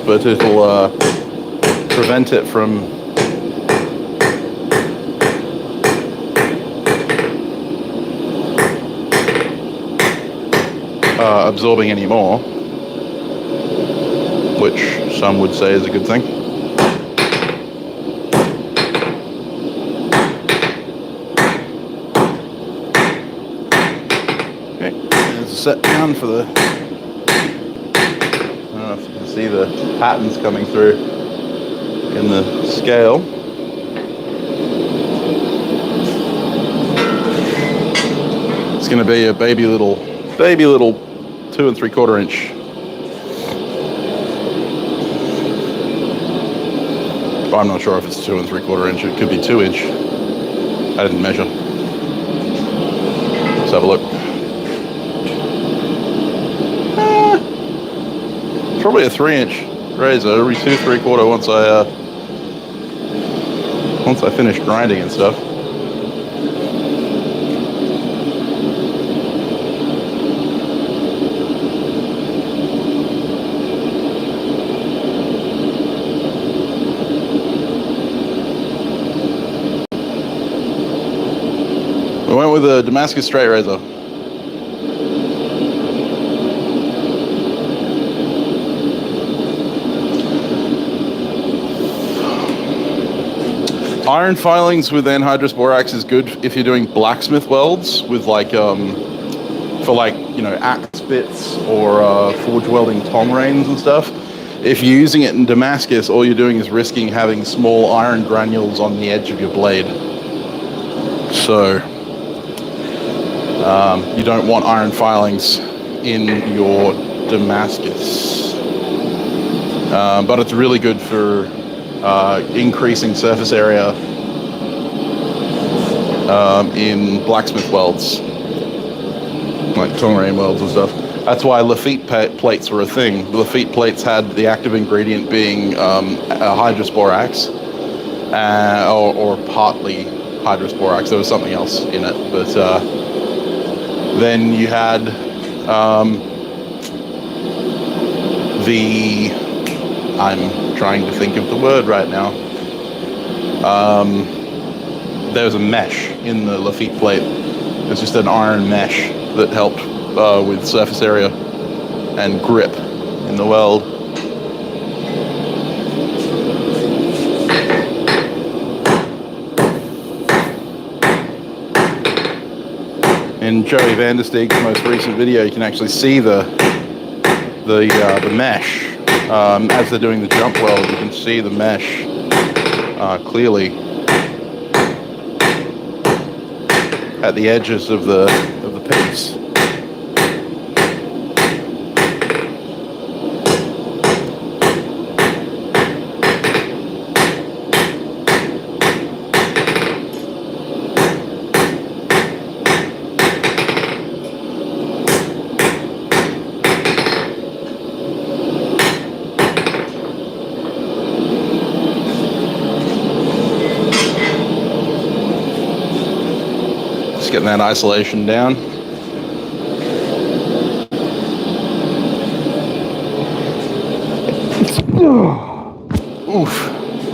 but it'll prevent it from absorbing any more, which some would say is a good thing. Okay, there's a set down for the, I don't know if you can see the patterns coming through. in the scale. It's going to be a baby little 2 3/4 inch. I'm not sure if it's 2 3/4 inch. It could be 2 inch. I didn't measure. Let's have a look. Probably a 3 inch razor. It'll be 2 3/4 once I finish grinding and stuff. I went with a Damascus straight razor. Iron filings with anhydrous borax is good if you're doing blacksmith welds with like for like, you know, axe bits or forge welding tong reins and stuff. If you're using it in Damascus, all you're doing is risking having small iron granules on the edge of your blade. So you don't want iron filings in your Damascus. But it's really good for increasing surface area in blacksmith welds, like tong rein welds and stuff. That's why Lafitte plates were a thing. Lafitte plates had the active ingredient being hydrous borax, or partly hydrous borax. There was something else in it, but then you had I'm trying to think of the word right now. There was a mesh in the Lafitte plate. It's just an iron mesh that helped with surface area and grip in the weld. In Joey Vandersteeg's most recent video, you can actually see the mesh. As they're doing the jump weld, you can see the mesh clearly at the edges of the piece. Getting that isolation down. Oof,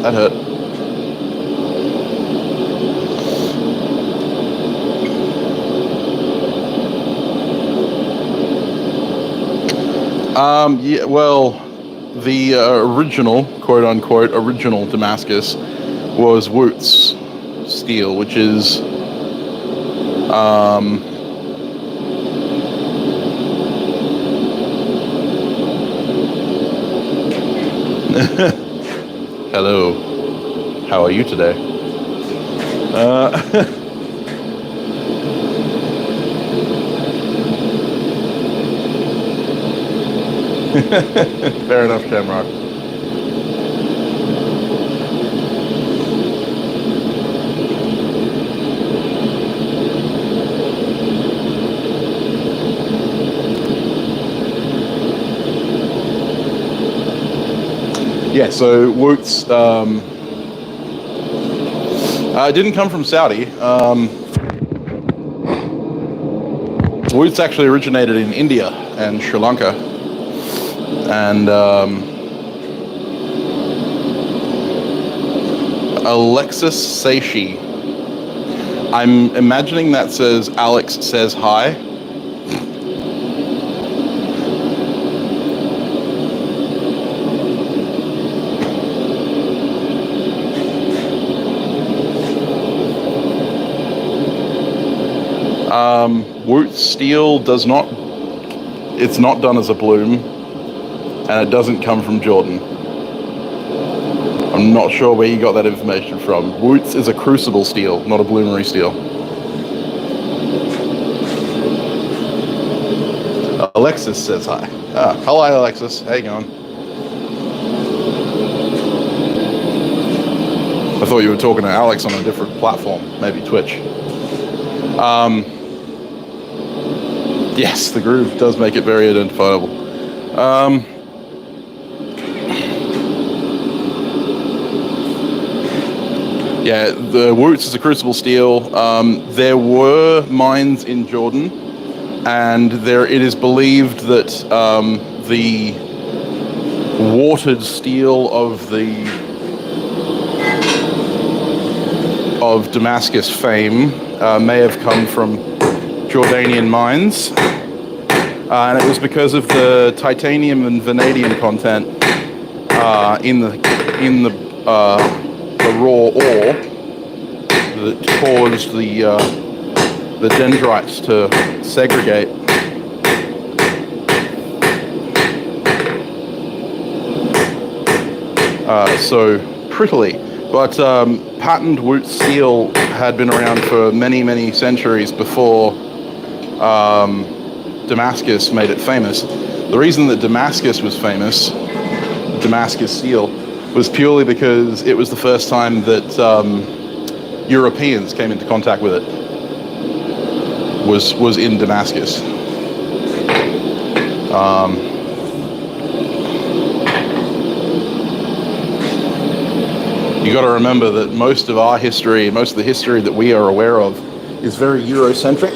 that hurt. Yeah, well, the original, quote unquote, original Damascus was Wootz steel, which is hello, how are you today? Fair enough, Shamrock. Yeah, so Wootz, it didn't come from Saudi. Wootz actually originated in India and Sri Lanka. And Alexis Seishi. I'm imagining that says Alex says hi. Wootz steel does not, it's not done as a bloom, and it doesn't come from Jordan. I'm I'm not sure where you got that information from. Wootz is a crucible steel, not a bloomery steel. Alexis says hi. Hello, Alexis. How you going? I thought you were talking to Alex on a different platform, maybe Twitch. Yes, the groove does make it very identifiable. Yeah, the Wootz is a crucible steel. There were mines in Jordan, and it is believed that the watered steel of Damascus fame may have come from Jordanian mines, and it was because of the titanium and vanadium content in the raw ore that caused the dendrites to segregate. So prettily. But patterned Wootz steel had been around for many, many centuries before Damascus made it famous. The reason that Damascus was famous, Damascus steel, was purely because it was the first time that Europeans came into contact with it. Was in Damascus. You got to remember that most of our history, most of the history that we are aware of, is very Eurocentric.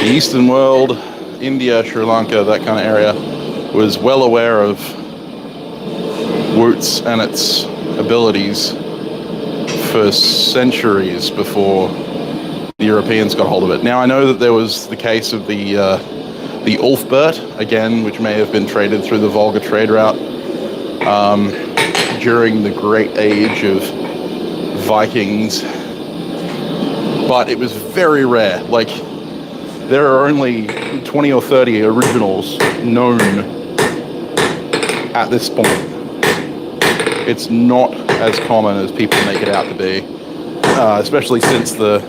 The Eastern world, India, Sri Lanka, that kind of area, was well aware of Wootz and its abilities for centuries before the Europeans got hold of it. Now, I know that there was the case of the Ulfbert, again, which may have been traded through the Volga trade route during the great age of Vikings, but it was very rare. Like, there are only 20 or 30 originals known at this point. It's not as common as people make it out to be, especially since the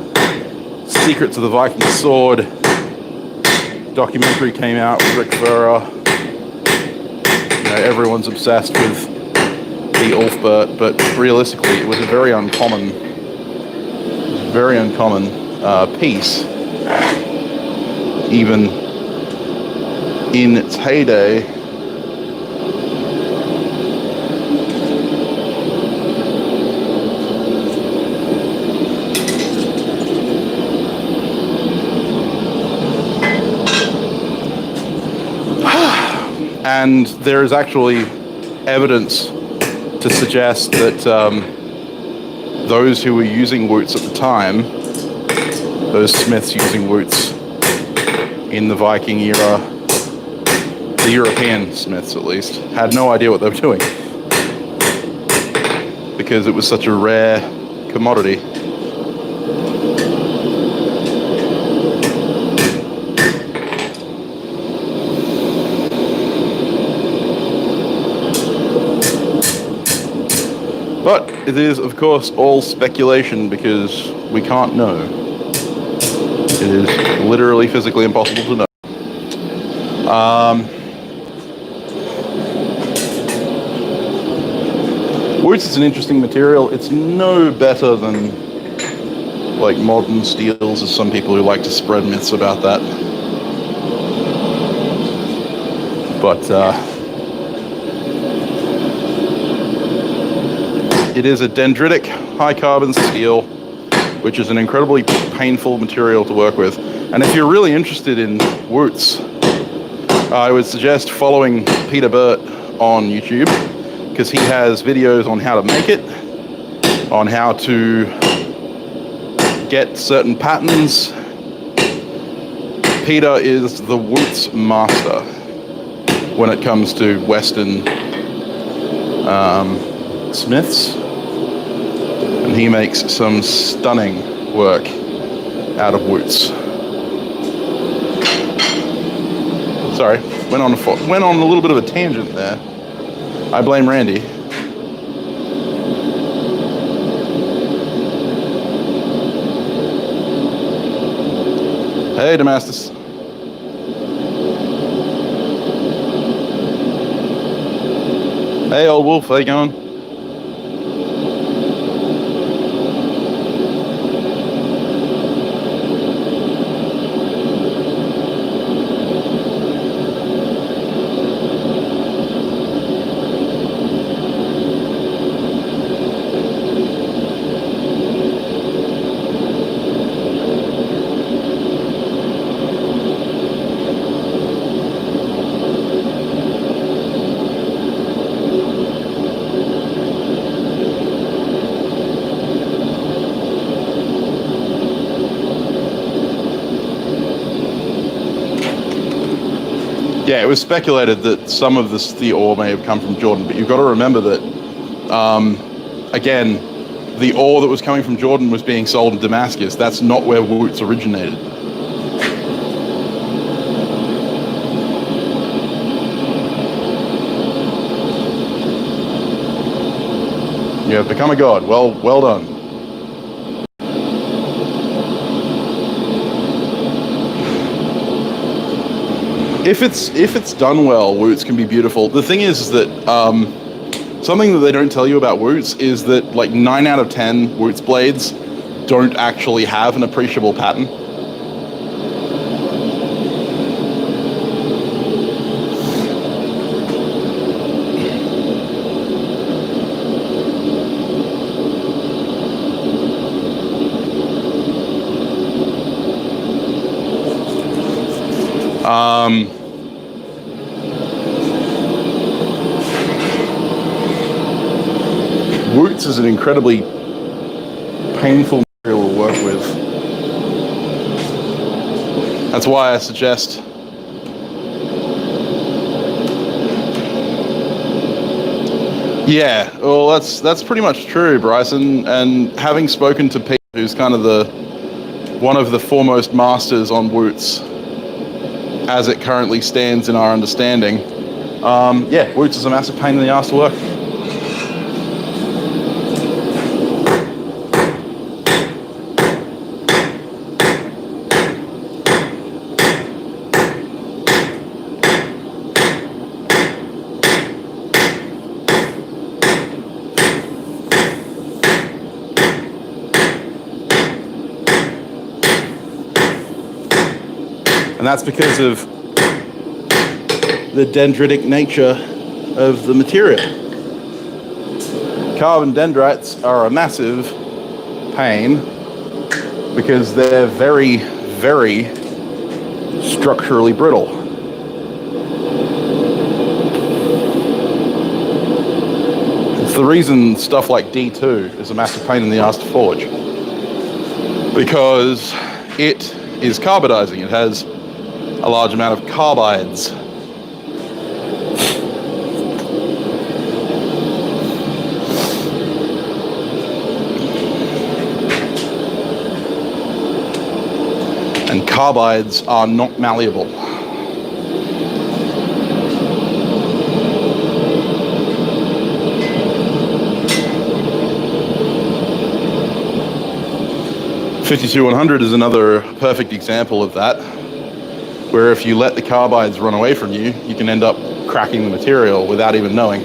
Secrets of the Viking Sword documentary came out with Rick Ferrer. You know, everyone's obsessed with the Ulfbert, but realistically, it was a very uncommon piece, even in its heyday. And there is actually evidence to suggest that those who were using Wootz at the time, those smiths using Wootz in the Viking era, the European smiths at least, had no idea what they were doing because it was such a rare commodity. But it is, of course, all speculation because we can't know. It is literally physically impossible to know. Wootz is an interesting material. It's no better than like modern steels, as some people who like to spread myths about that. But it is a dendritic high carbon steel, which is an incredibly painful material to work with. And if you're really interested in Wootz, I would suggest following Peter Burt on YouTube, because he has videos on how to make it, on how to get certain patterns. Peter is the Wootz master when it comes to Western smiths. And he makes some stunning work out of Wootz. Sorry. went on a little bit of a tangent there. I blame Randy. Hey, Damascus. Hey, old wolf, how you going? Yeah, it was speculated that some of the ore may have come from Jordan, but you've got to remember that, again, the ore that was coming from Jordan was being sold in Damascus. That's not where Wootz originated. You have become a god. Well done. If it's done well, Wootz can be beautiful. The thing is that something that they don't tell you about Wootz is that like 9 out of 10 Wootz blades don't actually have an appreciable pattern. Wootz is an incredibly painful material to work with. That's why I suggest yeah, well that's pretty much true, Bryson. And having spoken to Pete, who's kind of one of the foremost masters on Wootz as it currently stands in our understanding, yeah, Wootz is a massive pain in the ass to work. And that's because of the dendritic nature of the material. Carbon dendrites are a massive pain because they're very, very structurally brittle. It's the reason stuff like D2 is a massive pain in the ass to forge, because it is carbidizing. It has a large amount of carbides. And carbides are not malleable. .52-100 is another perfect example of that, where if you let the carbides run away from you, you can end up cracking the material without even knowing.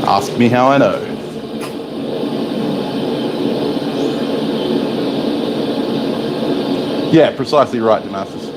Ask me how I know. Yeah, precisely right, Damascus.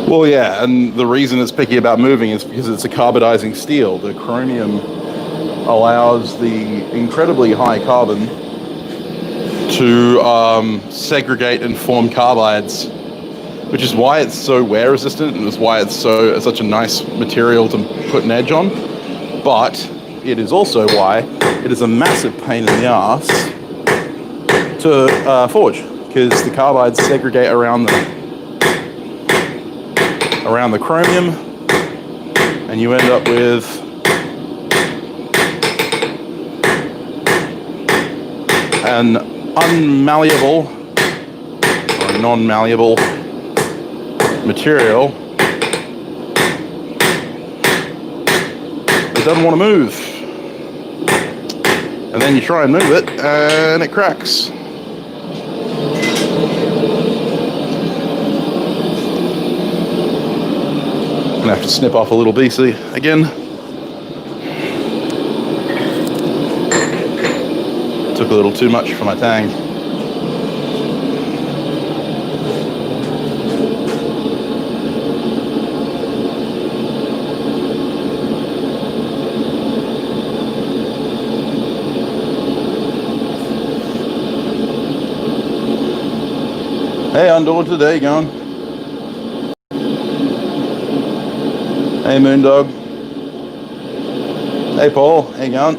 Well, yeah, and the reason it's picky about moving is because it's a carbidizing steel. The chromium allows the incredibly high carbon to segregate and form carbides, which is why it's so wear resistant and is why it's such a nice material to put an edge on. But it is also why it is a massive pain in the ass to forge, because the carbides segregate around the chromium, and you end up with an unmalleable or non-malleable material that doesn't want to move. And then you try and move it and it cracks. Gonna have to snip off a little BC again. Took a little too much for my tang. Hey, Undaunted, how you going? Hey, Moondog. Hey, Paul, how you going?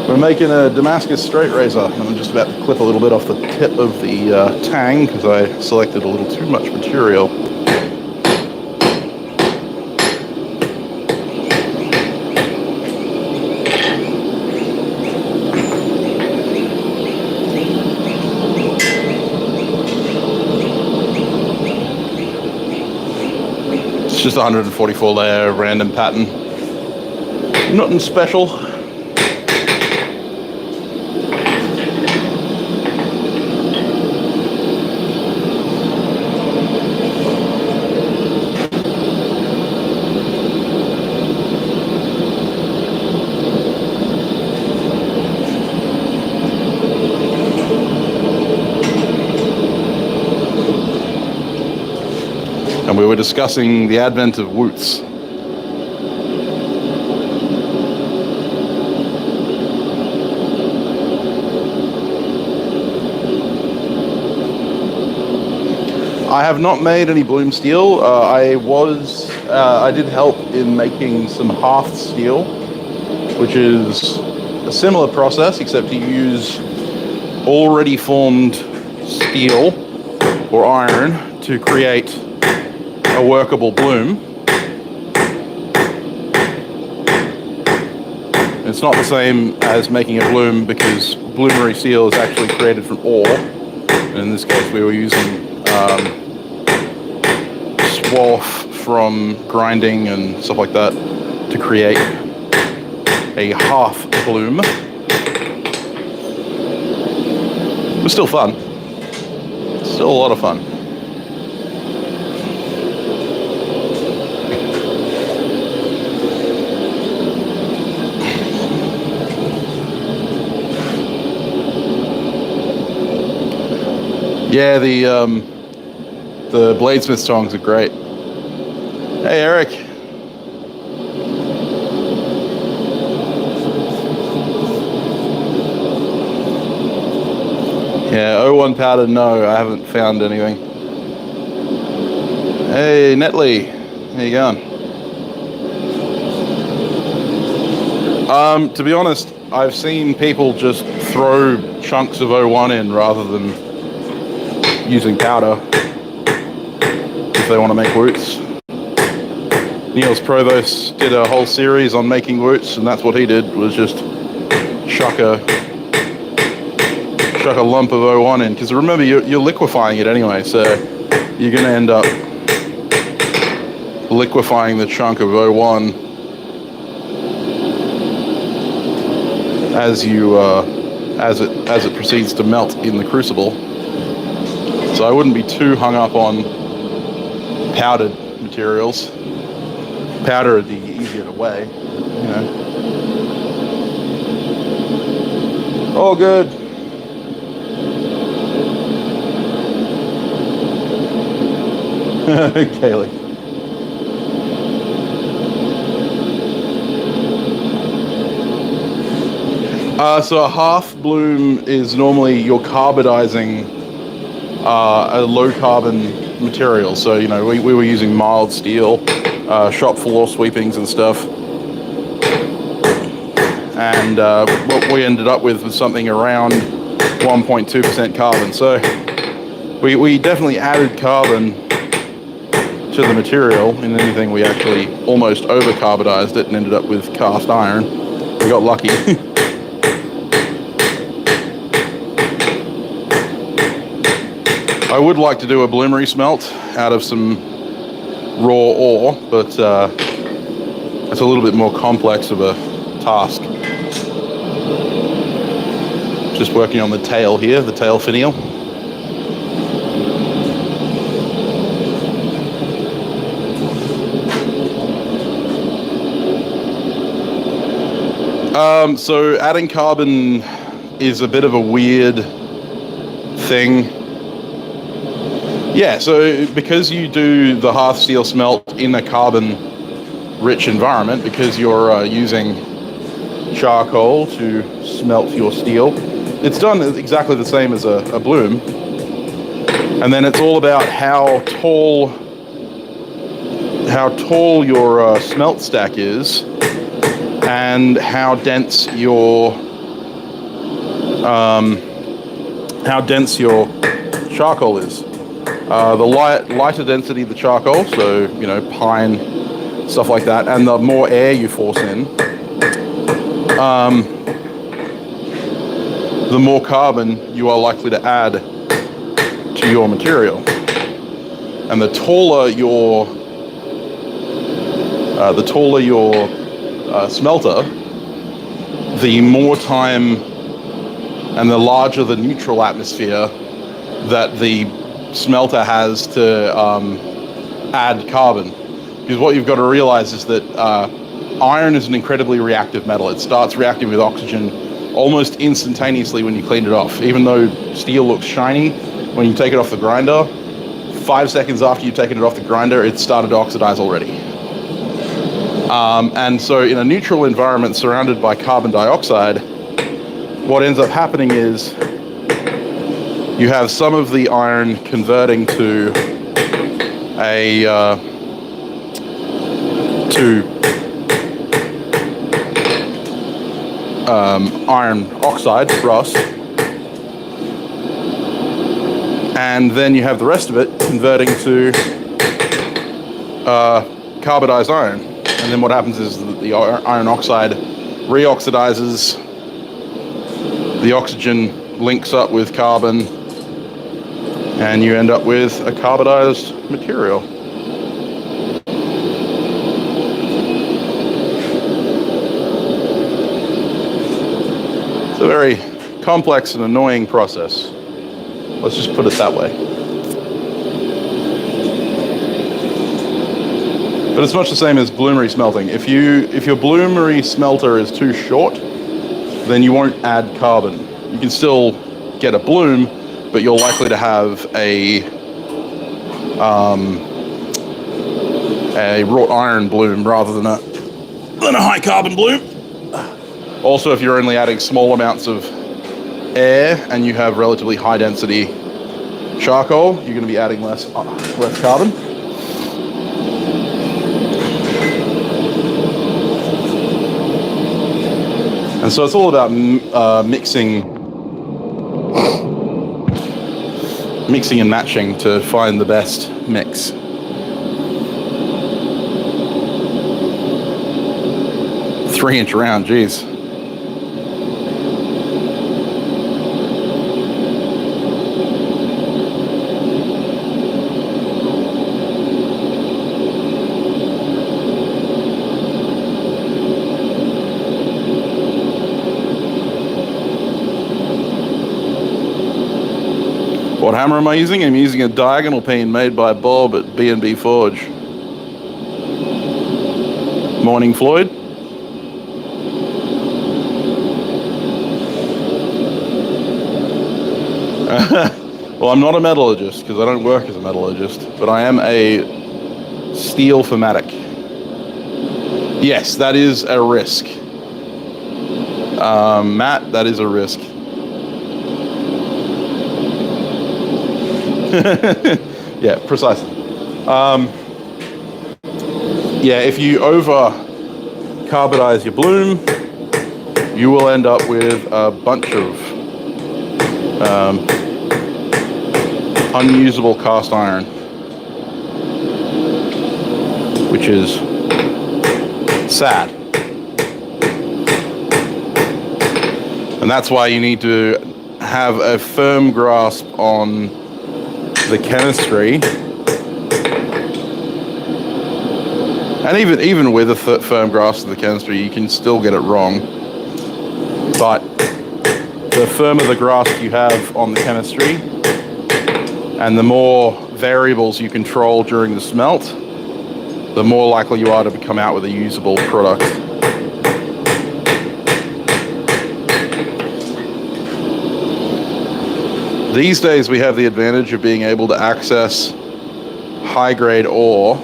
We're making a Damascus straight razor. I'm just about to clip a little bit off the tip of the tang because I selected a little too much material. It's just 144 layer random pattern. Nothing special. And we were discussing the advent of woots. I have not made any bloom steel. I did help in making some hearth steel, which is a similar process, except you use already formed steel or iron to create a workable bloom. It's not the same as making a bloom because bloomery steel is actually created from ore. And in this case, we were using swarf from grinding and stuff like that to create a half bloom. It was still fun. Still a lot of fun. Yeah, the Bladesmith songs are great. Hey, Eric. Yeah, O1 powder, no, I haven't found anything. Hey, Netley, how you going? To be honest, I've seen people just throw chunks of O1 in rather than using powder if they want to make woots. Niels Provost did a whole series on making woots, and that's what he did, was just chuck a lump of O1 in, because remember, you're liquefying it anyway, so you're going to end up liquefying the chunk of O1 as it proceeds to melt in the crucible. So I wouldn't be too hung up on powdered materials. Powder would be easier to weigh, you know. All good. Kaylee. So a half bloom is normally you're carbonizing a low carbon material. So, you know, we were using mild steel, shop floor sweepings and stuff. And what we ended up with was something around 1.2% carbon. So we definitely added carbon to the material. In anything, we actually almost over-carbonized it and ended up with cast iron. We got lucky. I would like to do a bloomery smelt out of some raw ore, but it's a little bit more complex of a task. Just working on the tail here, the tail finial. So adding carbon is a bit of a weird thing. Yeah, so because you do the hearth steel smelt in a carbon-rich environment, because you're using charcoal to smelt your steel, it's done exactly the same as a bloom. And then it's all about how tall your smelt stack is, and how dense your charcoal is. The lighter density the charcoal, so you know, pine, stuff like that, and the more air you force in, the more carbon you are likely to add to your material. And the taller your smelter, the more time and the larger the neutral atmosphere that the smelter has to add carbon. Because what you've got to realize is that iron is an incredibly reactive metal. It starts reacting with oxygen almost instantaneously when you clean it off. Even though steel looks shiny, when you take it off the grinder, 5 seconds after you've taken it off the grinder, it started to oxidize already. And so in a neutral environment surrounded by carbon dioxide, what ends up happening is you have some of the iron converting to iron oxide, rust, and then you have the rest of it converting to carbonized iron. And then what happens is the iron oxide reoxidizes, the oxygen links up with carbon, and you end up with a carbonized material. It's a very complex and annoying process. Let's just put it that way. But it's much the same as bloomery smelting. If your bloomery smelter is too short, then you won't add carbon. You can still get a bloom, but you're likely to have a wrought iron bloom rather than a high carbon bloom. Also, if you're only adding small amounts of air and you have relatively high density charcoal, you're going to be adding less carbon. And so it's all about mixing and matching to find the best mix. Three-inch round, geez. What hammer am I using? I'm using a diagonal peen made by Bob at B&B Forge. Morning, Floyd. Well, I'm not a metallurgist because I don't work as a metallurgist, but I am a steel fanatic. Yes, that is a risk. Matt, that is a risk. Yeah, precisely. Yeah, if you over carbonize your bloom, you will end up with a bunch of unusable cast iron, which is sad. And that's why you need to have a firm grasp on the chemistry. And even with a firm grasp of the chemistry, you can still get it wrong. But the firmer the grasp you have on the chemistry, and the more variables you control during the smelt, the more likely you are to come out with a usable product. These days we have the advantage of being able to access high-grade ore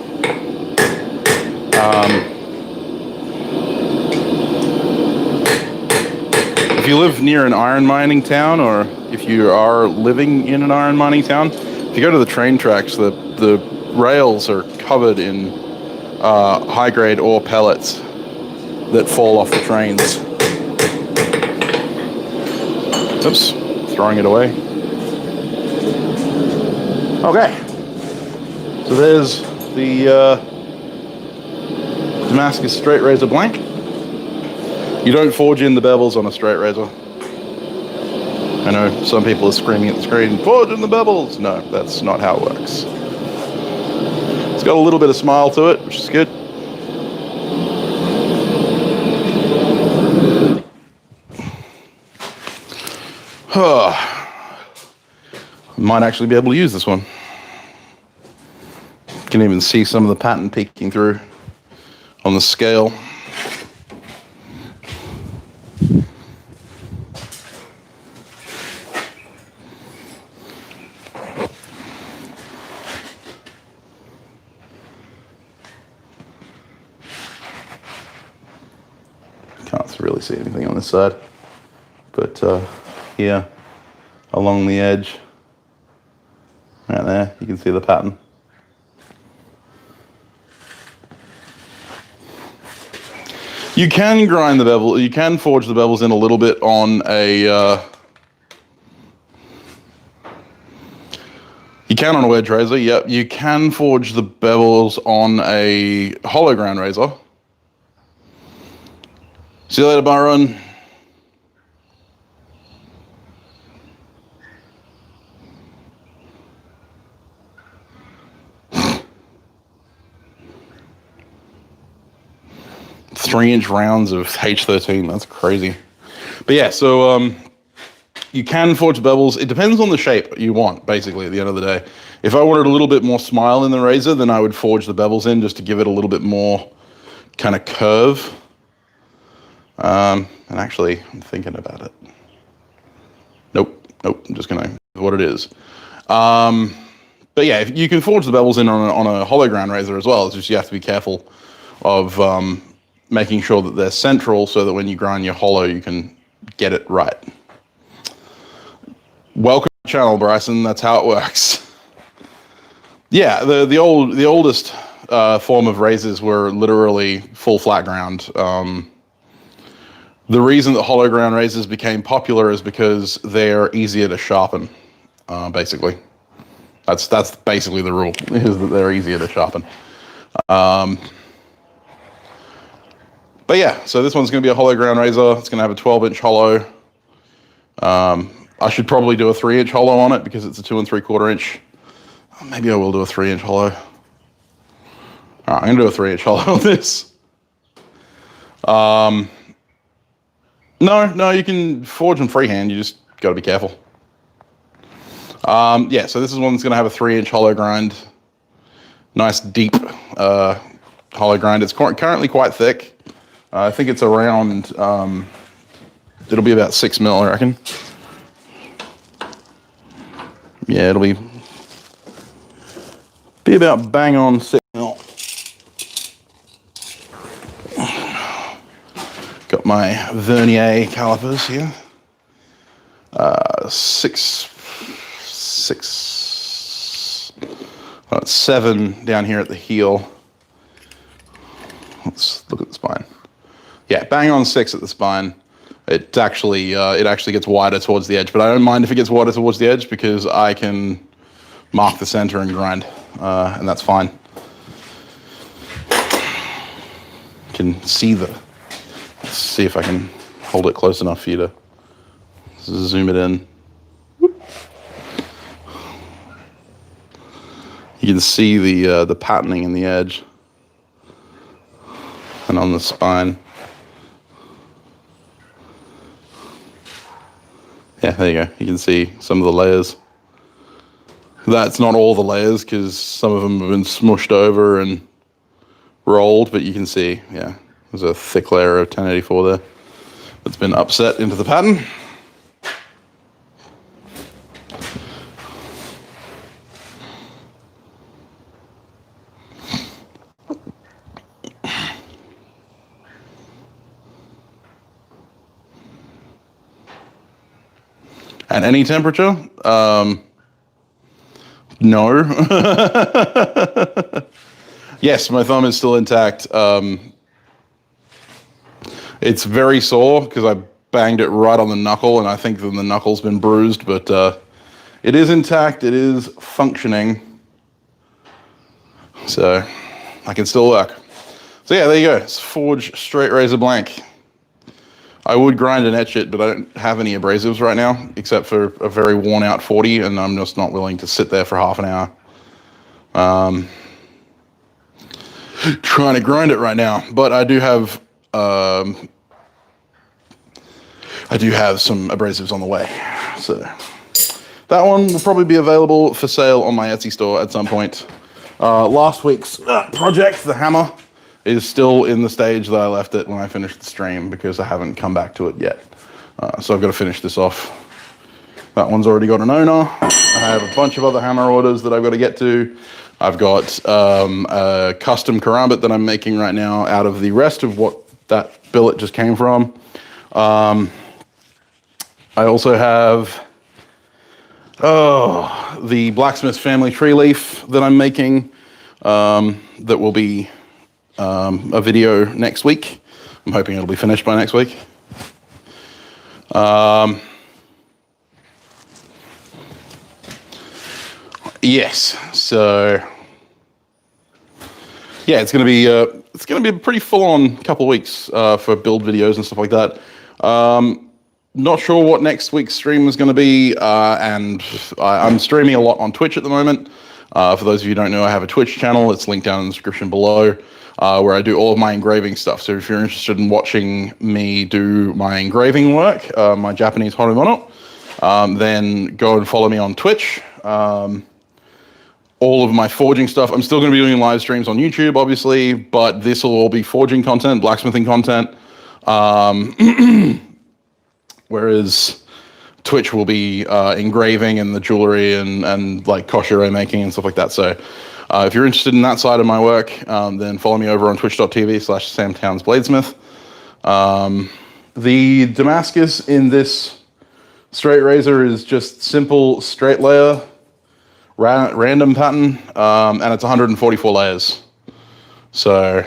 if you live near an iron mining town, or if you are living in an iron mining town, if you go to the train tracks, the rails are covered in high-grade ore pellets that fall off the trains. Oops, throwing it away. Okay, so there's the Damascus straight razor blank. You don't forge in the bevels on a straight razor. I know some people are screaming at the screen, forge in the bevels. No, that's not how it works. It's got a little bit of smile to it, which is good. Might actually be able to use this one. You can even see some of the pattern peeking through on the scale. Can't really see anything on this side, but here along the edge, right there, you can see the pattern. You can grind the bevel, you can forge the bevels in a little bit on a, you can on a wedge razor, yep. You can forge the bevels on a hollow ground razor. See you later, Byron. Three-inch rounds of H13, that's crazy. But yeah, so you can forge bevels. It depends on the shape you want, basically, at the end of the day. If I wanted a little bit more smile in the razor, then I would forge the bevels in just to give it a little bit more kind of curve. And actually, I'm thinking about it. Nope, I'm just gonna what it is. But yeah, if you can forge the bevels in on a hollow ground razor as well. It's just you have to be careful of making sure that they're central so that when you grind your hollow, you can get it right. Welcome to the channel, Bryson. That's how it works. Yeah, the oldest form of razors were literally full flat ground. The reason that hollow ground razors became popular is because they're easier to sharpen, basically. That's basically the rule, is that they're easier to sharpen. But yeah, so this one's going to be a hollow ground razor. It's going to have a 12-inch hollow. I should probably do a 3-inch hollow on it because it's a 2 3/4 inch. Maybe I will do a 3-inch hollow. All right, I'm going to do a 3-inch hollow on this. No, you can forge them freehand. You just got to be careful. Yeah, so this is one that's going to have a 3-inch hollow grind. Nice deep hollow grind. It's currently quite thick. I think it's around, it'll be about 6 mil, I reckon. Yeah, it'll be about bang on 6 mil. Got my vernier calipers here. 7 down here at the heel. Let's look at the spine. Yeah, bang on 6 at the spine. It actually gets wider towards the edge, but I don't mind if it gets wider towards the edge because I can mark the center and grind, and that's fine. You can see let's see if I can hold it close enough for you to zoom it in. You can see the patterning in the edge and on the spine. Yeah, there you go. You can see some of the layers. That's not all the layers because some of them have been smushed over and rolled, but you can see, yeah, there's a thick layer of 1084 there that's been upset into the pattern. At any temperature? No. Yes, my thumb is still intact. It's very sore because I banged it right on the knuckle, and I think that the knuckle's been bruised, but it is intact, it is functioning. So I can still work. So yeah, there you go. It's Forge Straight Razor Blank. I would grind and etch it, but I don't have any abrasives right now, except for a very worn out 40, and I'm just not willing to sit there for half an hour. Trying to grind it right now, but I do have some abrasives on the way. So that one will probably be available for sale on my Etsy store at some point. Last week's project, the hammer, is still in the stage that I left it when I finished the stream because I haven't come back to it yet. So I've got to finish this off. That one's already got an owner. I have a bunch of other hammer orders that I've got to get to. I've got a custom karambit that I'm making right now out of the rest of what that billet just came from. I also have the Bladesmith family tree leaf that I'm making that will be a video next week. I'm hoping it'll be finished by next week. Yes, so yeah, it's gonna be a pretty full-on couple of weeks for build videos and stuff like that. Not sure what next week's stream is going to be, and I'm streaming a lot on Twitch at the moment. For those of you who don't know, I have a Twitch channel. It's linked down in the description below, where I do all of my engraving stuff. So if you're interested in watching me do my engraving work, my Japanese horomono, then go and follow me on Twitch. All of my forging stuff, I'm still going to be doing live streams on YouTube, obviously, but this will all be forging content, blacksmithing content. Whereas Twitch will be engraving and the jewelry and like koshiro making and stuff like that. So if you're interested in that side of my work, then follow me over on twitch.tv/SamTownsBladesmith. The Damascus in this straight razor is just simple straight layer, random pattern, and it's 144 layers. So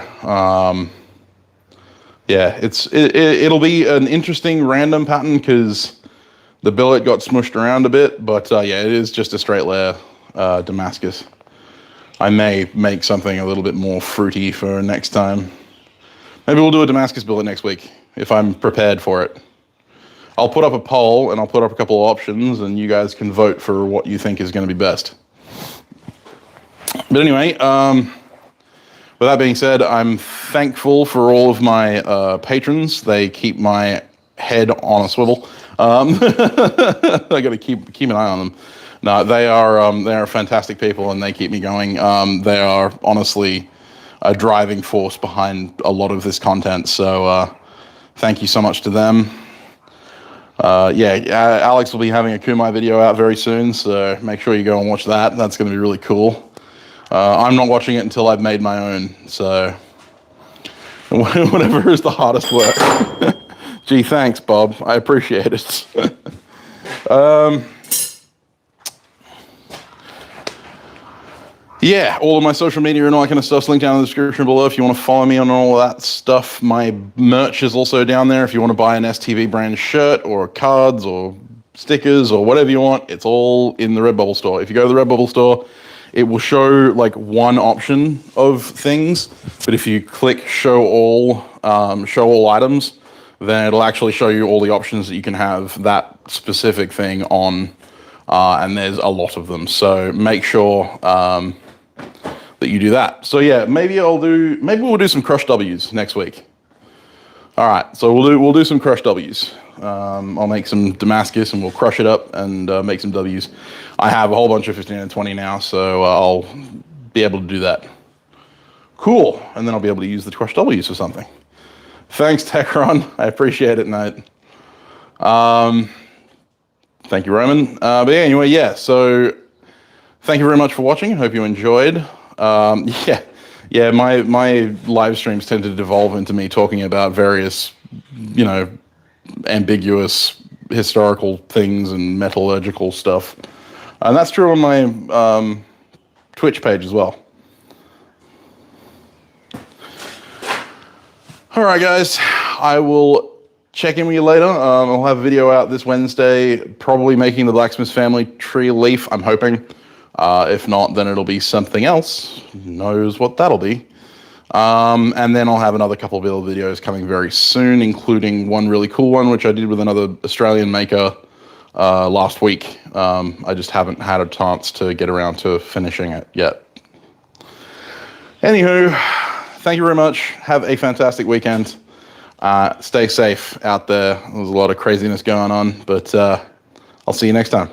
yeah, it'll be an interesting random pattern because the billet got smushed around a bit, but yeah, it is just a straight layer Damascus. I may make something a little bit more fruity for next time. Maybe we'll do a Damascus billet next week if I'm prepared for it. I'll put up a poll and I'll put up a couple of options and you guys can vote for what you think is going to be best. But anyway, with that being said, I'm thankful for all of my patrons. They keep my head on a swivel. I got to keep an eye on them. No, they are fantastic people, and they keep me going. They are honestly a driving force behind a lot of this content. So thank you so much to them. Alex will be having a Kumai video out very soon, so make sure you go and watch that. That's going to be really cool. I'm not watching it until I've made my own, so whatever is the hardest work. Gee, thanks, Bob. I appreciate it. Yeah, all of my social media and all that kind of stuff's linked down in the description below if you want to follow me on all of that stuff. My merch is also down there if you want to buy an STV brand shirt or cards or stickers or whatever you want. It's all in the Redbubble store. If you go to the Redbubble store, it will show like one option of things, but if you click show all items, then it'll actually show you all the options that you can have that specific thing on, and there's a lot of them. So make sure that you do that. So yeah, maybe we'll do some crush W's next week. All right, so we'll do some crush W's. I'll make some Damascus and we'll crush it up and make some W's. I have a whole bunch of 15 and 20 now, so I'll be able to do that. Cool, and then I'll be able to use the crush W's for something. Thanks, Techron. I appreciate it, mate. Thank you, Roman. But yeah, anyway, yeah, so thank you very much for watching. Hope you enjoyed. Yeah, my live streams tend to devolve into me talking about various, ambiguous historical things and metallurgical stuff. And that's true on my Twitch page as well. All right, guys, I will check in with you later. I'll have a video out this Wednesday, probably making the Blacksmith family tree leaf, I'm hoping. If not, then it'll be something else. Who knows what that'll be. And then I'll have another couple of little videos coming very soon, including one really cool one, which I did with another Australian maker last week. I just haven't had a chance to get around to finishing it yet. Anywho, thank you very much. Have a fantastic weekend. Stay safe out there. There's a lot of craziness going on, but I'll see you next time.